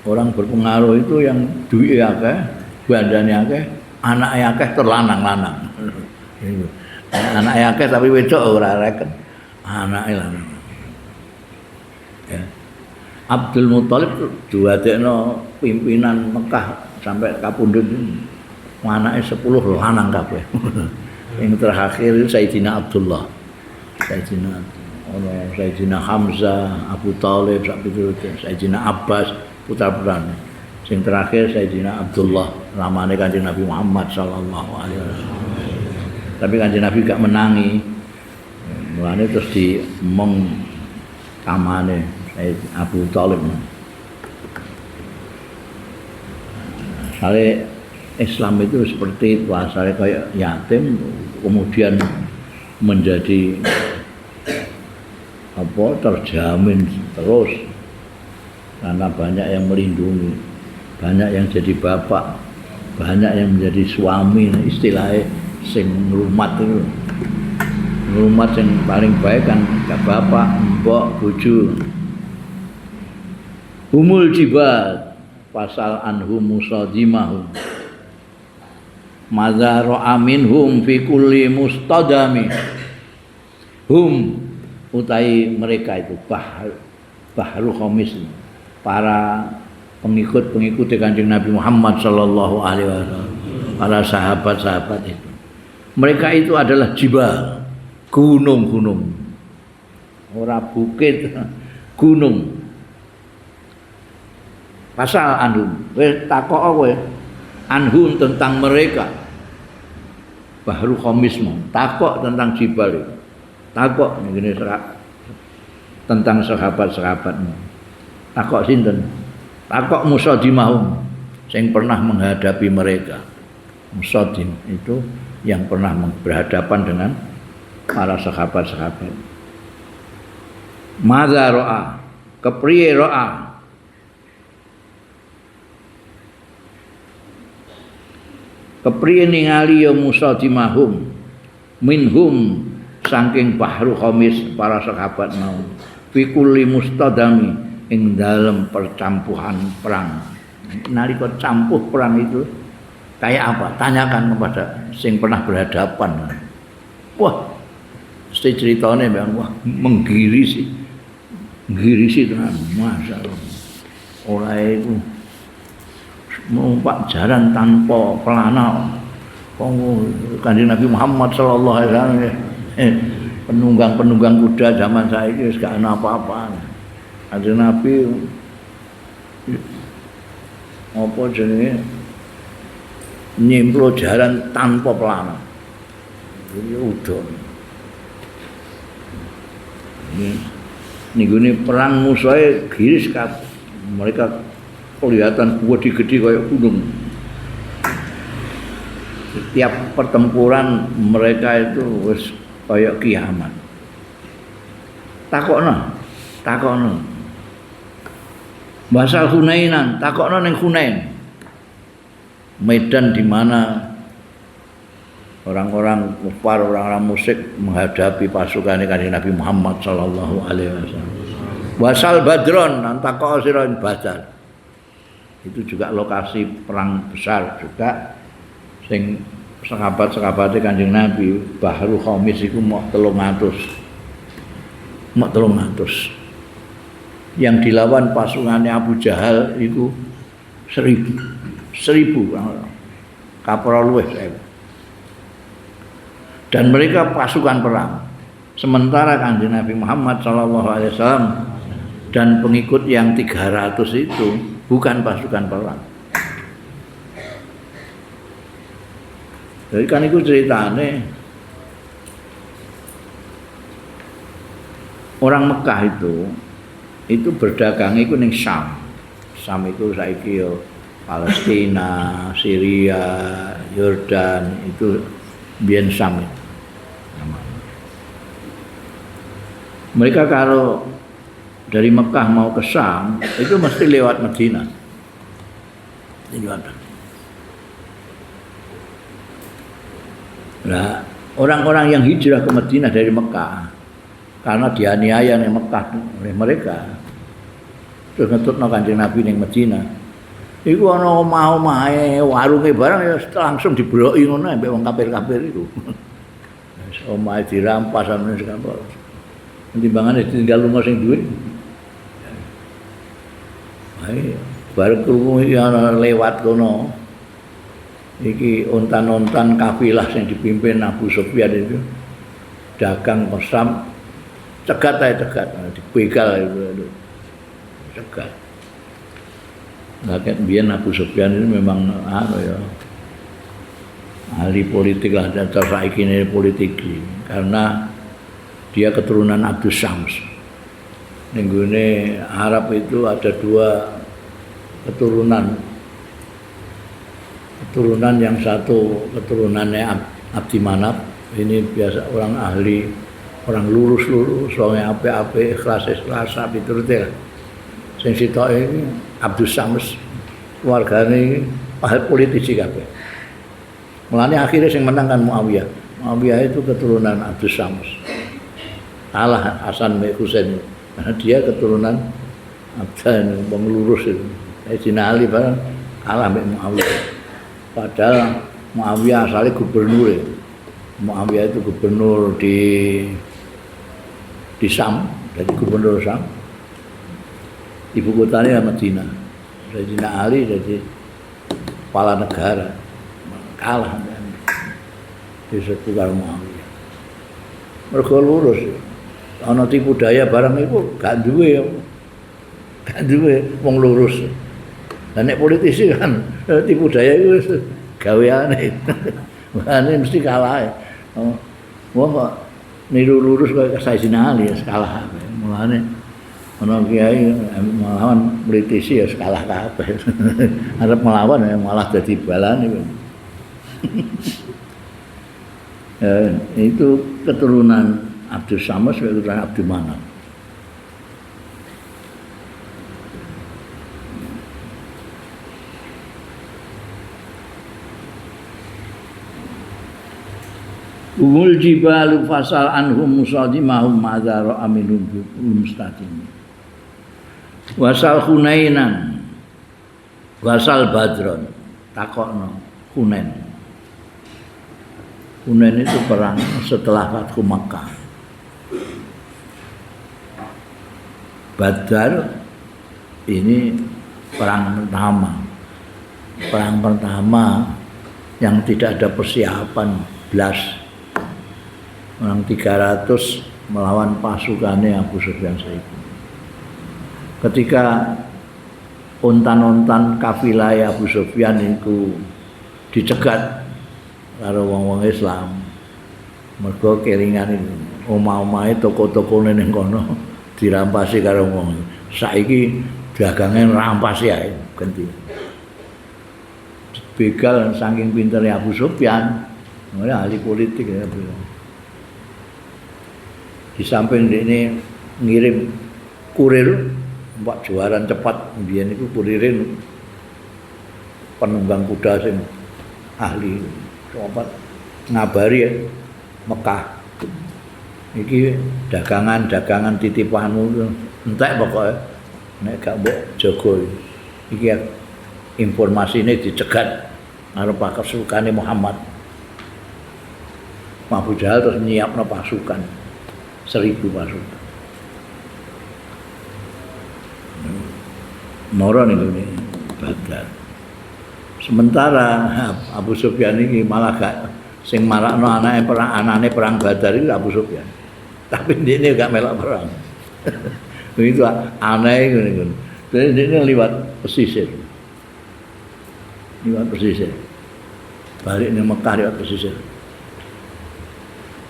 orang berpengaruh itu yang duwe akeh, bandane akeh, anaknya akeh terlanang-lanang. Anaknya akeh tapi wedok ora reken. Anake lanang. Ya. Abdul Muthalib duwadekno pimpinan Mekah sampai kapundhut. Anake 10 lanang kabeh. Yang terakhir Sayyidina Abdullah. Sayyidina Hamzah, Abu Thalib, Sayyidina Abbas, putra-putrane. Sing terakhir Sayyidina Abdullah, lamane Kanjeng Nabi Muhammad sallallahu alaihi wasallam. Tapi Kanjeng Nabi gak menangi. Mulane terus diemong kamane Abu Thalib. Sale Islam itu seperti itu, asalnya kayak yatim kemudian menjadi terjamin terus karena banyak yang melindungi, banyak yang jadi bapak, banyak yang menjadi suami, istilahnya sing ngrumat itu. Ngrumat yang paling baik kan bapak, mbok, bojo. Humul jibal pasal anhum musadimahum. Mazaro aminhum fi kulli mustadami. Hum utai mereka itu bahru khamis, para pengikut-pengikut Kanjeng Nabi Muhammad sallallahu alaihi wasallam, para sahabat-sahabat itu. Mereka itu adalah jibal, gunung-gunung. Ora bukit, gunung. Pasal anhum, wis takok kowe anhum tentang mereka. Bahru khomismu, takok tentang Jibal itu. Takok ngene tentang sahabat-sahabatmu. Takok sinten? Takok musadimahum sing pernah menghadapi mereka. Musadim itu yang pernah berhadapan dengan para sahabat-sahabat. Madza ra'a, kepriye ra'a? Kepriye ningali ya musadimahum minhum saking bahru khamis para sahabat mau fi kulli mustadami ing dalam percampuhan perang. Nalika campuh perang itu kayak apa? Tanyakan kepada sing pernah berhadapan. Wah, mesti ceritanya memang wah menggirisi tenan, masyaallah. Ora itu numpak jalan tanpa pelana. Kanjeng Nabi Muhammad sallallahu alaihi wasallam penunggang kuda zaman saiki wis gak ana apa-apa. Kanjeng Nabi apa jenenge nyemplo jalan tanpa pelana. Ini udon. Ini perang musuhnya giris kabeh. Mereka kelihatan gede kayak gunung. Setiap pertempuran mereka itu wis kayak kiamat. Takokno. Basal Hunainan, takokno ning Hunain. Medan di mana orang-orang kafir, orang-orang musyrik menghadapi pasukan Kanjeng Nabi Muhammad sallallahu alaihi wasallam. Wasal Badron, takok sira Badar. Itu juga lokasi perang besar juga sing sahabat-sahabate Kanjeng Nabi Bahru Khamis iku mok 300. Mok 300. Yang dilawan pasukannya Abu Jahal itu 1000 kapal luwih. Dan mereka pasukan perang. Sementara Kanjeng Nabi Muhammad sallallahu alaihi wasallam dan pengikut yang 300 itu bukan pasukan perang. Jadi kan itu ceritanya orang Mekah itu berdagang itu ning Syam. Syam itu saiki yo Palestina, Syria, Yordan itu biyen Syam. Mereka kalau dari Mekah mau ke Syam itu mesti lewat Madinah. Nah, orang-orang yang hijrah ke Madinah dari Mekah karena dianiaya di Mekah oleh mereka, terus ngetutno Kanjeng Nabi ning Madinah. Iku ana omah-omahe warunge barang ya langsung dibroki ngono ambek wong kafir-kafir iku. Wis omahe dirampas sampeyan sekampur. Timbangane ditinggal lunga sing duwe. Ae bareng krungu iki ana lewat kono. Iki ontan-ontan kafilah sing dipimpin Abu Sufyan itu dagang pesam cegat dibegal itu cegat. Laket biyen Abu Sufyan ini memang ahli politik lah dan saiki ini politik karena dia keturunan Abdus Syams. Ning gone Arab itu ada 2 keturunan yang satu keturunannya Abdi Manaf, ini biasa orang ahli, orang lurus wong apik-apik, ikhlas piturute. Sing sitoke iki Abdus Syams keluargane ahli politisi kabeh. Mulane akhirnya sing menang kan Muawiyah. Muawiyah itu keturunan Abdus Syams. Kalah Hasan bin Husain. Karena dia keturunan Abdan wong lurus itu. Sayyidina Ali bareng kalah mbek Muawiyah. Padahal Muawiyah asalnya gubernur. Muawiyah itu gubernur di Syam, jadi gubernur Syam. Ibu kotanya Madinah. Sayyidina Ali jadi kepala negara. Kalah disebut Muawiyah. mergo lurus. Ana tipu daya barang iku gak duwe. Gak duwe wong lurus. Lah nek politisi kan tipu daya iku gaweane. Mane mesti kalah. Wong kok niru lurus kaya Sayyidina Ali ya kalah. Mulane ana kiai melawan politisi ya kalah kabeh. Arep melawan ya malah dadi balane. Itu keturunan Abdul Samad sebagai keturunan Abdul Manaf. Ungul jibalu fasal anhum musadimahum madzara aminum mustaqim. Wasal Hunainan. Wasal Badron. Takokno Hunain. Hunain itu perang setelah Fathu Makkah. Badar ini perang pertama. Perang pertama yang tidak ada persiapan blas. Orang 300 melawan pasukannya Abu Sufyan itu. Ketika ontan-ontan kafilah Abu Sufyan itu dicegat karo wong-wong Islam. Mergo kelingan itu omah-omahe toko-tokone ning kono dirampasi karo wong. Saiki dagange rampasi ae ganti. Begal saking pintere Abu Sufyan, ahli politik ya. Di samping ini ngirim kurir mbak juaran cepat mbiyen iku kuririn penunggang kuda sing ahli cepat ngabari ya, Mekah iki dagangan titipanmu entek pokoke nek gak mbok jaga iki informasine dicegat karo pasukan Muhammad. Abu Jahal terus nyiapno pasukan 1000 pasukan. Moro nih Badar. Sementara Abu Sufyan ini malah gak sing marakno anake perang Badar itu Abu Sufyan. Tapi dia gak melok perang. Itu aneh ngene. Jadi dia liwat pesisir. Balik ning Mekah liwat pesisir.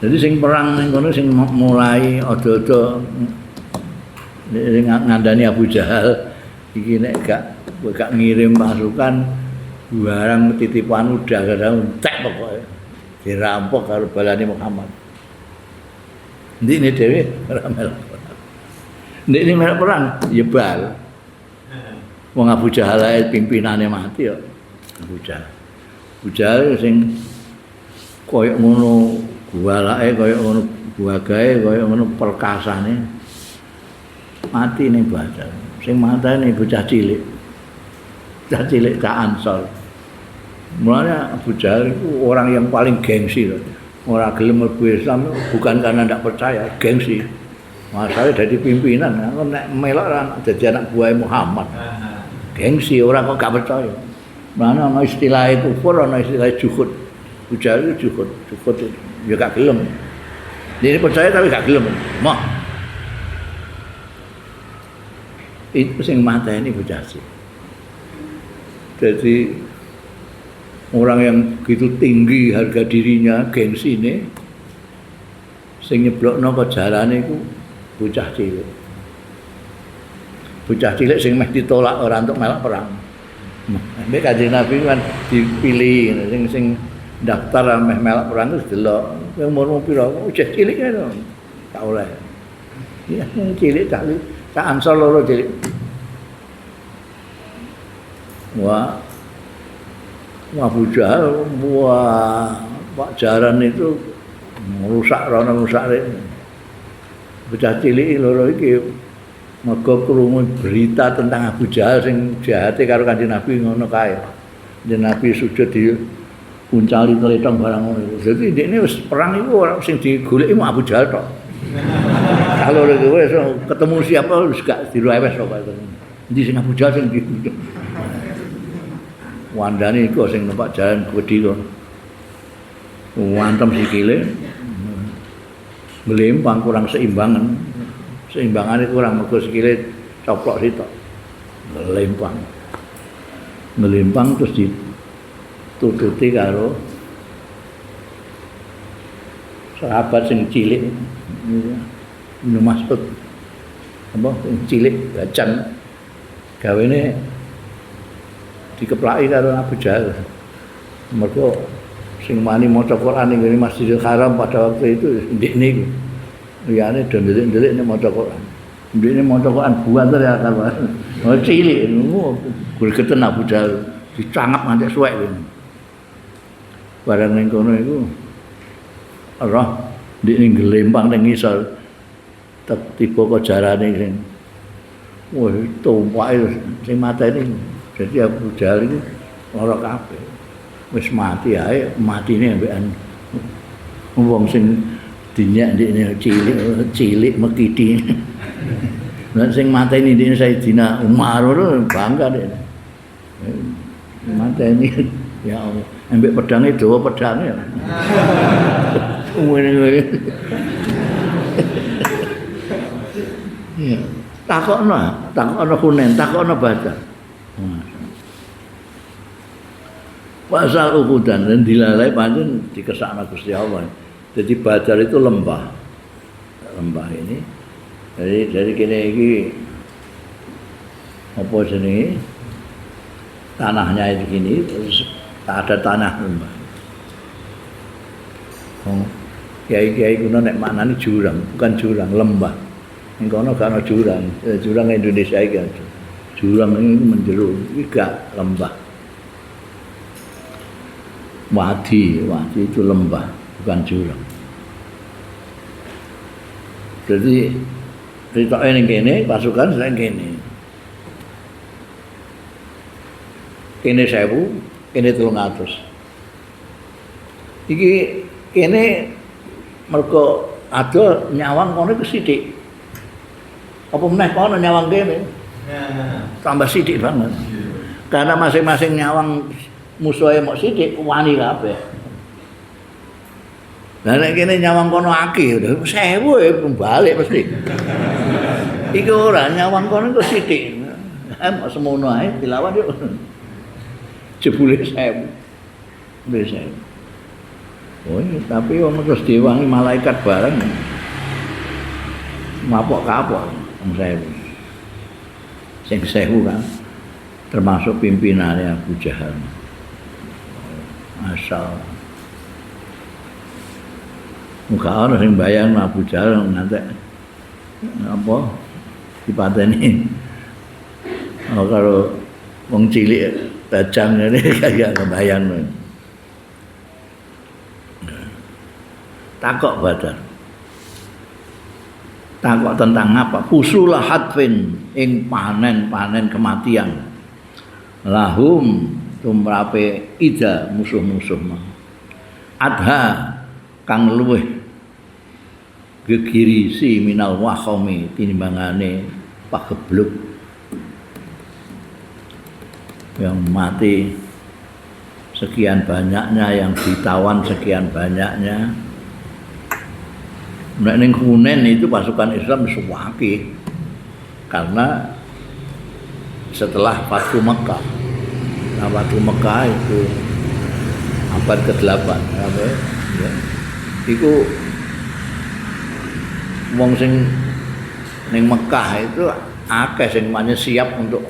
Jadi sing perang ning kono sing mulai ada-ada ngandani Abu Jahal iki nek gak ngirim pasukan barang titipan udah kadang entek pokoke dirampok karo balane Muhammad. Ndine dhewe ora melok perang. Ndine melok perang ya bal. Wong Abu Jahal ae pimpinane mati ya. Abu Jahal sing koyo ngono gualake koyo ngono buagae koyo ngono perkasane mati ning Badar. Sing matane bocah cilik. Bocah cilik Cak Ansor. Mulanya Abu Jahal itu orang yang paling gengsi loh. Orang gelem mlebu Islam bukan karena tidak percaya, gengsi. Masalah jadi pimpinan, nek melok jadi anak buah Muhammad. Gengsi orang kok gak percaya. Mana ana istilah kufur, ana istilah juhud. Abu Jahal itu juhud itu ya gak gelem. Dia percaya tapi gak gelem. Mah. Itu sing mateni bocah cilik. Jadi orang yang begitu tinggi harga dirinya, gengsi ini, sing nyeblokno kejarane iku bocah cilik. Bocah cilik sing meh ditolak ora untuk melok perang. Nek Kanjeng Nabi kan dipilih sing daftar meh melok perang terus delok umurmu pira, bocah cilik kan. Tak oleh. Ya cilik tak Ansor loro cilik. Wah, Abu Jahal, Pak Jaran itu merusak rono rusak rene. Bocah cilik loro iki mergo krungu berita tentang Abu Jahal sing jahate karo Kanjeng Nabi ngono kae. Kanjeng Nabi sujud di uncali tletong barang ngono. Dadi ndekne wis perang iku ora sing digoleki Abu Jahal tok. Kalau wis ketemu siapa wis gak direwes kok. Endi sing Abu Jahal sing wandane iku sing numpak jalan gedhi kok. Wantem sikile. Ngelempang kurang seimbangan. Seimbangannya kurang mergo sikile coplok sitok. Ngelempang terus ditututi karo sahabat sing cilik. Ibnu Mas'ud apa sing cilik bacan gawene dikeplaki karo Abu Jahal. Mergo sing wani maca Quran ning ngene Masjidil Haram pada waktu itu ndekne iku. Liyane do ndelik-ndelik nek maca Quran. Ndekne maca Quran buanter ya karo. Oh cilik gregeten Abu Jahal dicangap nganti suwek ngene. Barang ning kono iku roh ndekne nglempang ning ngisor tiba kok jarane sing wah tumpake sing mateni. Jadi Abu Jahal itu lara kabeh. Wis mati ae, matine ambekan wong sing dinyak ndekne cilik mekiti. Lah sing mateni ndekne Sayyidina Umar ora bangga ndekne. Mateni ya Allah, ambek pedange dawa pedange. Ngene-ngene. Ya, takokno Hunain, takokno Badar. Pasal ukudan dan dilalai pancen dikesakna Gusti Allah. Jadi Badar itu lembah ini. Dari kene iki apa jenenge? Tanahnya itu gini, terus ada tanah lembah. Kiai-kiai kuno nek maknane jurang, bukan jurang, lembah. Ning kono gak ana jurang. Jurang Indonesia iki aja. Jurang ini menjero, iki gak lembah. Wadi itu lembah, bukan jurang. Jadi cerita ini kene, pasukan selain kene. Kene 1000, kene 300. Iki kene mergo ada nyawang kono ke sithik. Apa meneh kono nyawang kene? Tambah sithik banget. Karena masing-masing nyawang musuhe mok sithik wani kabeh. Lah nek kene nyawang kono akeh, 1000 balik mesti. Iku ora nyawang kono kok sithik. Mok semono ae dilawan yo. Jebule 1000. Wis 1000. Oh, tapi ono terus diwangi malaikat bareng. Mapok kapok 1000. Sing 1000 kan termasuk pimpinannya Abu Jahal. Asal muka orang yang bayang Abu Jahal nanti apa dipateni kalau wong cilik tajam ini kayak kebayang takok Badar takok tentang apa fusulah hatfin ing panen kematian lahum tumrape ida musuh-musuh adha kang luweh gegirisi minal wakhami tinimbangane pagebluk yang mati sekian banyaknya, yang ditawan sekian banyaknya. Nek ning Hunain itu pasukan Islam suwake karena setelah Fathu Mekah. Nah, Fathu Mekah itu abad ke-8 ya. Iku wong sing ning Mekah itu akeh sing siap untuk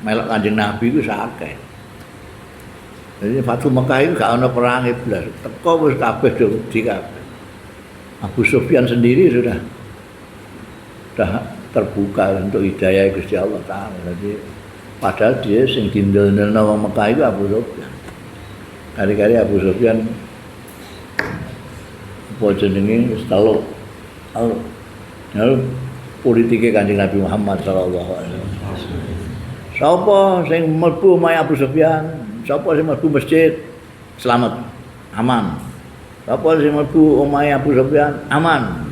melok Kanjeng Nabi iku akeh. Jadi Fathu Mekah itu gak ana perang blas. Teko wis kabeh wedi kabeh. Abu Sufyan sendiri sudah terbuka untuk hidayah Gusti Allah Ta'ala. Jadi padahal dia sing dindel-ndelno wong Mekah itu Abu Sufyan. Kali-kali Abu Sufyan apa jenenge wis telu. Lalu politiknya Kanjeng Nabi Muhammad sallallahu alaihi wasallam. Sapa sing mlebu omahe Abu Sufyan, sapa sing mlebu masjid selamat, aman. Sapa sing mlebu omahe Abu Sufyan aman.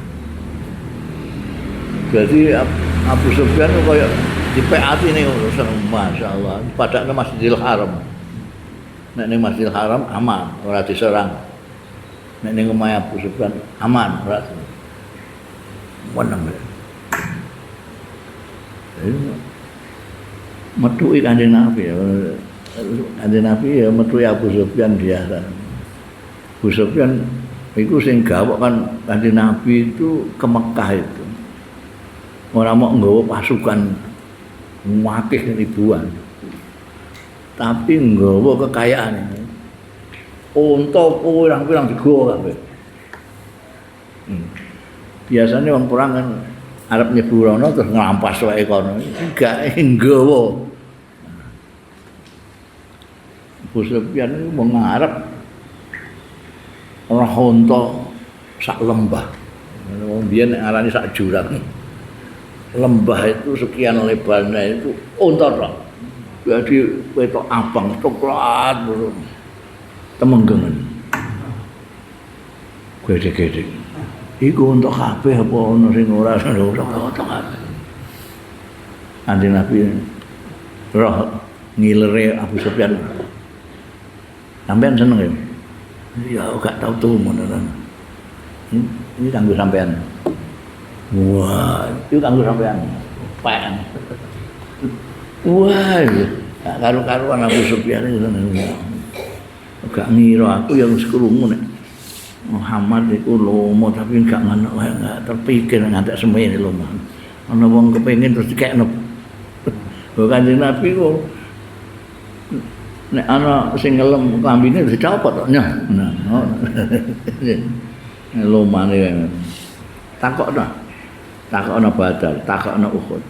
Jadi Abu Sufyan kaya dipek atine ngono, masyaallah. Padahal Masjidil Haram. Nek ning Masjidil Haram aman, ora diserang. Nek ning omahe Abu Sufyan aman, ora. meneng. Metuki Kanjeng Nabi ya. Kanjeng Nabi ya metuki Abu Sufyan biasa. Abu Sufyan itu sing gawok kan Kanjeng Nabi itu ke Mekah itu. Ora mau nggawa pasukan akeh ribuan. Tapi nggawa kekayaan. Unta pirang-pirang digawa kabeh. Biasanya wong perang kan arep nyeburono terus nglampas wae kono. Enggak nggawa. Abu Sufyan itu mau ngarep ora unta sak lembah. Wong biyen arane sak jurang. Lembah itu sekian lebarnya itu unta tok. Jadi wetok abang coklat temenggengen. Gede-gede. Iku untuk kabeh apa ono sing ora untuk kabeh. Kanjeng Nabi roh ngilere Abu Sufyan. Sampeyan seneng ya? Ya gak tau tumun tenan. Ini kanggo sampean. Wah, itu kanggo sampean. Pak. Wah, gak karu-karuan Abu Sufyan itu. Gak ngira aku yang sekrungu nek Muhammad itu lomo tapi gak ngono wae, gak terpikir ngantek semene lomo. Ana wong kepengin terus dikekno. Kanjeng Nabi kok nek ana sing ngelem klambine dicopot tok nyah. Nah. Lomane takokno. Takokno Badar, takokno Uhud.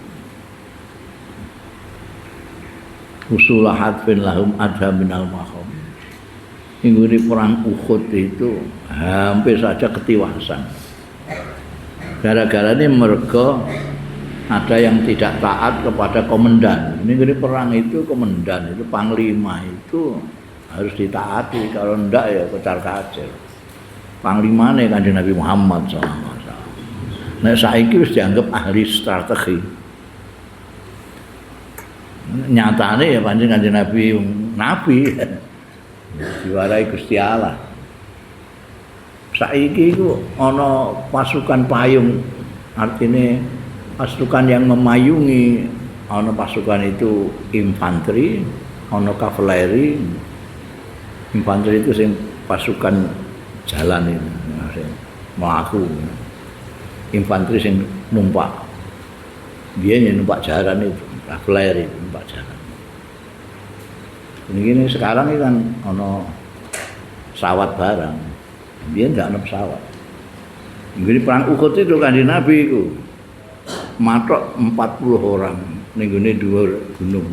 Usulahat bin lahum adha minal mahum. Minggu di perang Uhud itu hampir saja ketiwasan. Gara-gara ini mereka ada yang tidak taat kepada komandan. Minggu di perang itu komandan itu panglima itu harus ditaati. Kalau enggak ya kocar kacir. Panglimane Kanjeng Nabi Muhammad SAW. Nek saiki wis dianggap ahli strategi. Nyatane ya pancen Kanjeng Nabi diwarai Gusti Allah. Saiki iku ana pasukan payung, artinya pasukan yang memayungi, ana pasukan itu infanteri, ana kavaleri. Infanteri itu sing pasukan jalan itu, mlaku. Infanteri sing numpak. Biyen numpak jaran itu, kavaleri numpak jaran. Ini sekarang ini kan ono pesawat barang, dia tidak ada pesawat. Ini perang Uhud itu kan di Nabi itu matok 40 orang. Ini dua gunung.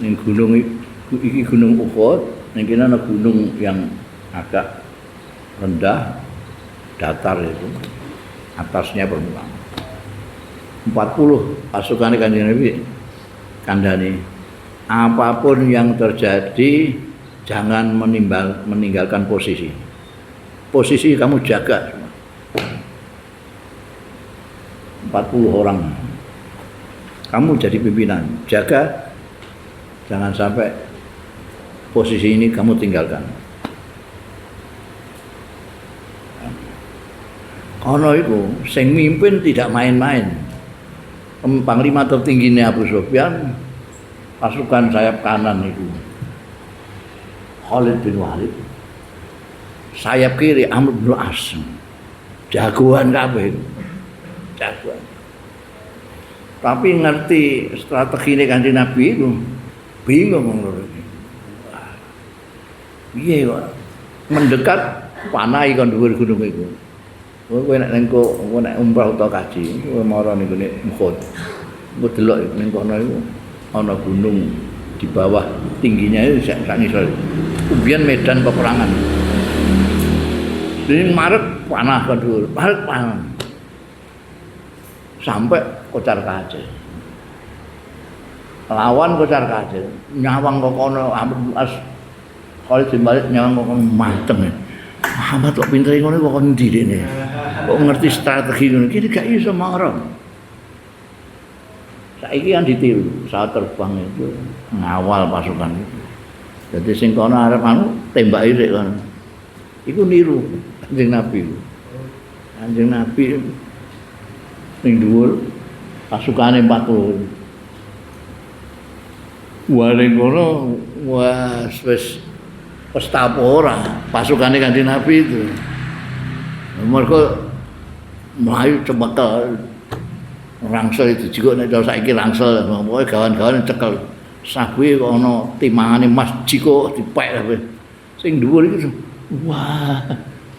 Ini gunung ini gunung Uhud. Ini ada gunung yang agak rendah, datar itu, atasnya permukaan. 40 pasukan kan di Nabi kandhani. Apapun yang terjadi jangan meninggalkan posisi. Posisi kamu jaga. 40 orang. Kamu jadi pimpinan, jaga jangan sampai posisi ini kamu tinggalkan. Ono itu sing mimpin tidak main-main. Panglima tertingginya Abu Sufyan, pasukan sayap kanan itu Khalid bin Walid, sayap kiri Amr bin As, jagoan kabeh, jagoan. Tapi ngerti strategi Kanjeng Nabi itu, bingung ngono. Piye kok mendekat panai kon dhuwur gunung iku. Kowe nek nek umrah utawa kaji, kowe mara ning gone Uhud. Engko delok ning kono iku ana gunung di bawah tingginya itu sak ngisor. Kemudian medan peperangan. Jadi Maret panah kan dulu, Maret panah. Sampai kocar kacir. Lawan kocar kacir, nyawang kok kono as Khalid bin Walid nyawang kok manteng. Muhammad kok pintere ngono kok ndi dene. Kok ngerti strategi ngono. Iki gak iso marang. Saiki kan ditiru, pesawat terbang itu ngawal pasukan itu. Jadi sing kono arep anu tembaki sik kono. Iku niru Kanjeng Nabi. Kanjeng Nabi ning dhuwur pasukane 40. Wale kono wis pesta apa ora pasukane Kanjeng Nabi itu. Mergo mlayu cepet rangsel itu juga nek saiki rangsel pokoke gawan-gawan cekel saguhe kok ana timangane Mas Jiko dipek kabeh. Sing dhuwur iki wah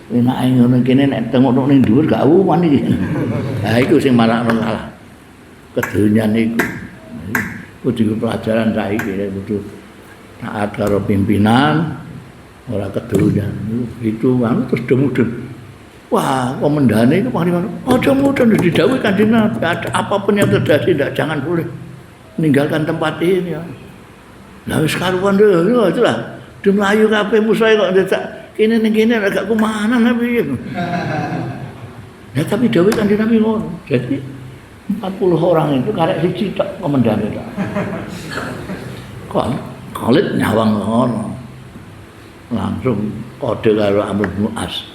enake ngono kene nek tengok ning dhuwur gak uwan iki. Ha iku sing marakno kalah. Kedonyan iku. Kudu pelajaran saiki kudu taat karo pimpinan ora kedonyan. Itu anu terus demudeng. Wah, komandane itu panglima. Aja mudeng didhawuhi Kanjeng Nabi, apapun yang terjadi jangan boleh meninggalkan tempat ini ya. Lah wis karuan lho, itulah. Di Melayu kabeh musuhe kok ndesak kene ning kene agak kumanan Nabi. Ya tapi dawuh Kanjeng Nabi ngono. Jadi 40 orang itu karek siji tok komandane tok. Kon Khalid nyawang ngono. Langsung kode karo Amr bin As.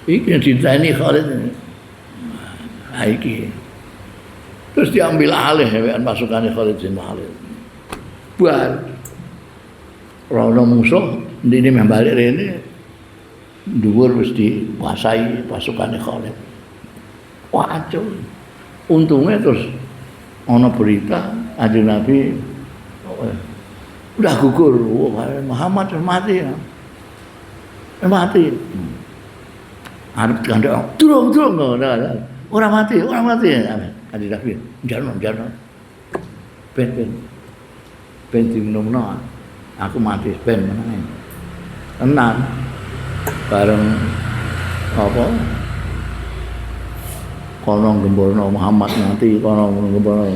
Iki ditani Khalid. Iki. Terus diambil alih pasukan Khalid bin Walid. Buat rono musuh ndine meh balik rene dhuwur wis dikuasai pasukan Khalid. Waduh. Untungnya terus ana berita Kanjeng Nabi udah gugur, Muhammad mati ya. Mati. Arep kandhak durung ora mati Kanjeng Nabi jarno ben dimnomno aku mati ben meneh tenan bareng apa kono gemborno Muhammad nanti kono gemborno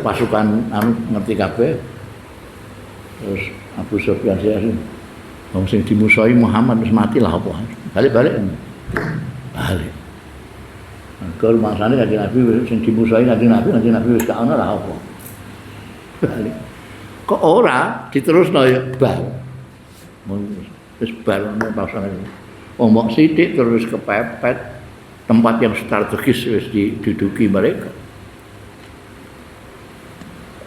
pasukan anu ngerti kabeh terus Abu Sufyan wong sing dimusuhi Muhammad wis mati lah apa balik Kalau maksane Kanjeng Nabi sing dimusuhi Kanjeng Nabi wis gak ana lah apa. Balik. Kok ora diterusno ya bar. Wis bar pasane. Omong sithik terus kepepet tempat yang strategis wis diduduki mereka.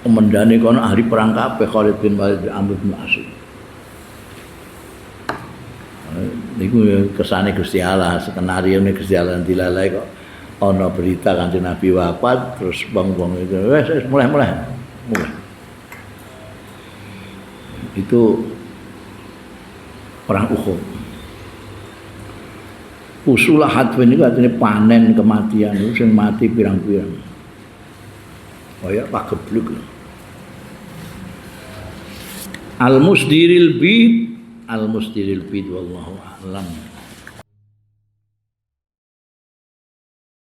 Komandane kono ahli perang kabeh Khalid bin Walid Amr bin As. Niku kesane Gusti Allah, skenario ne Gusti Allah dilalai kok ana berita Kanjeng Nabi wafat terus wong-wong itu wis mulai. Itu perang Uhud. Usulah hadwin itu artinya panen kematian itu sing mati pirang-pirang. Kaya pagebluk. Al-musdiril bid wallahu a'lam.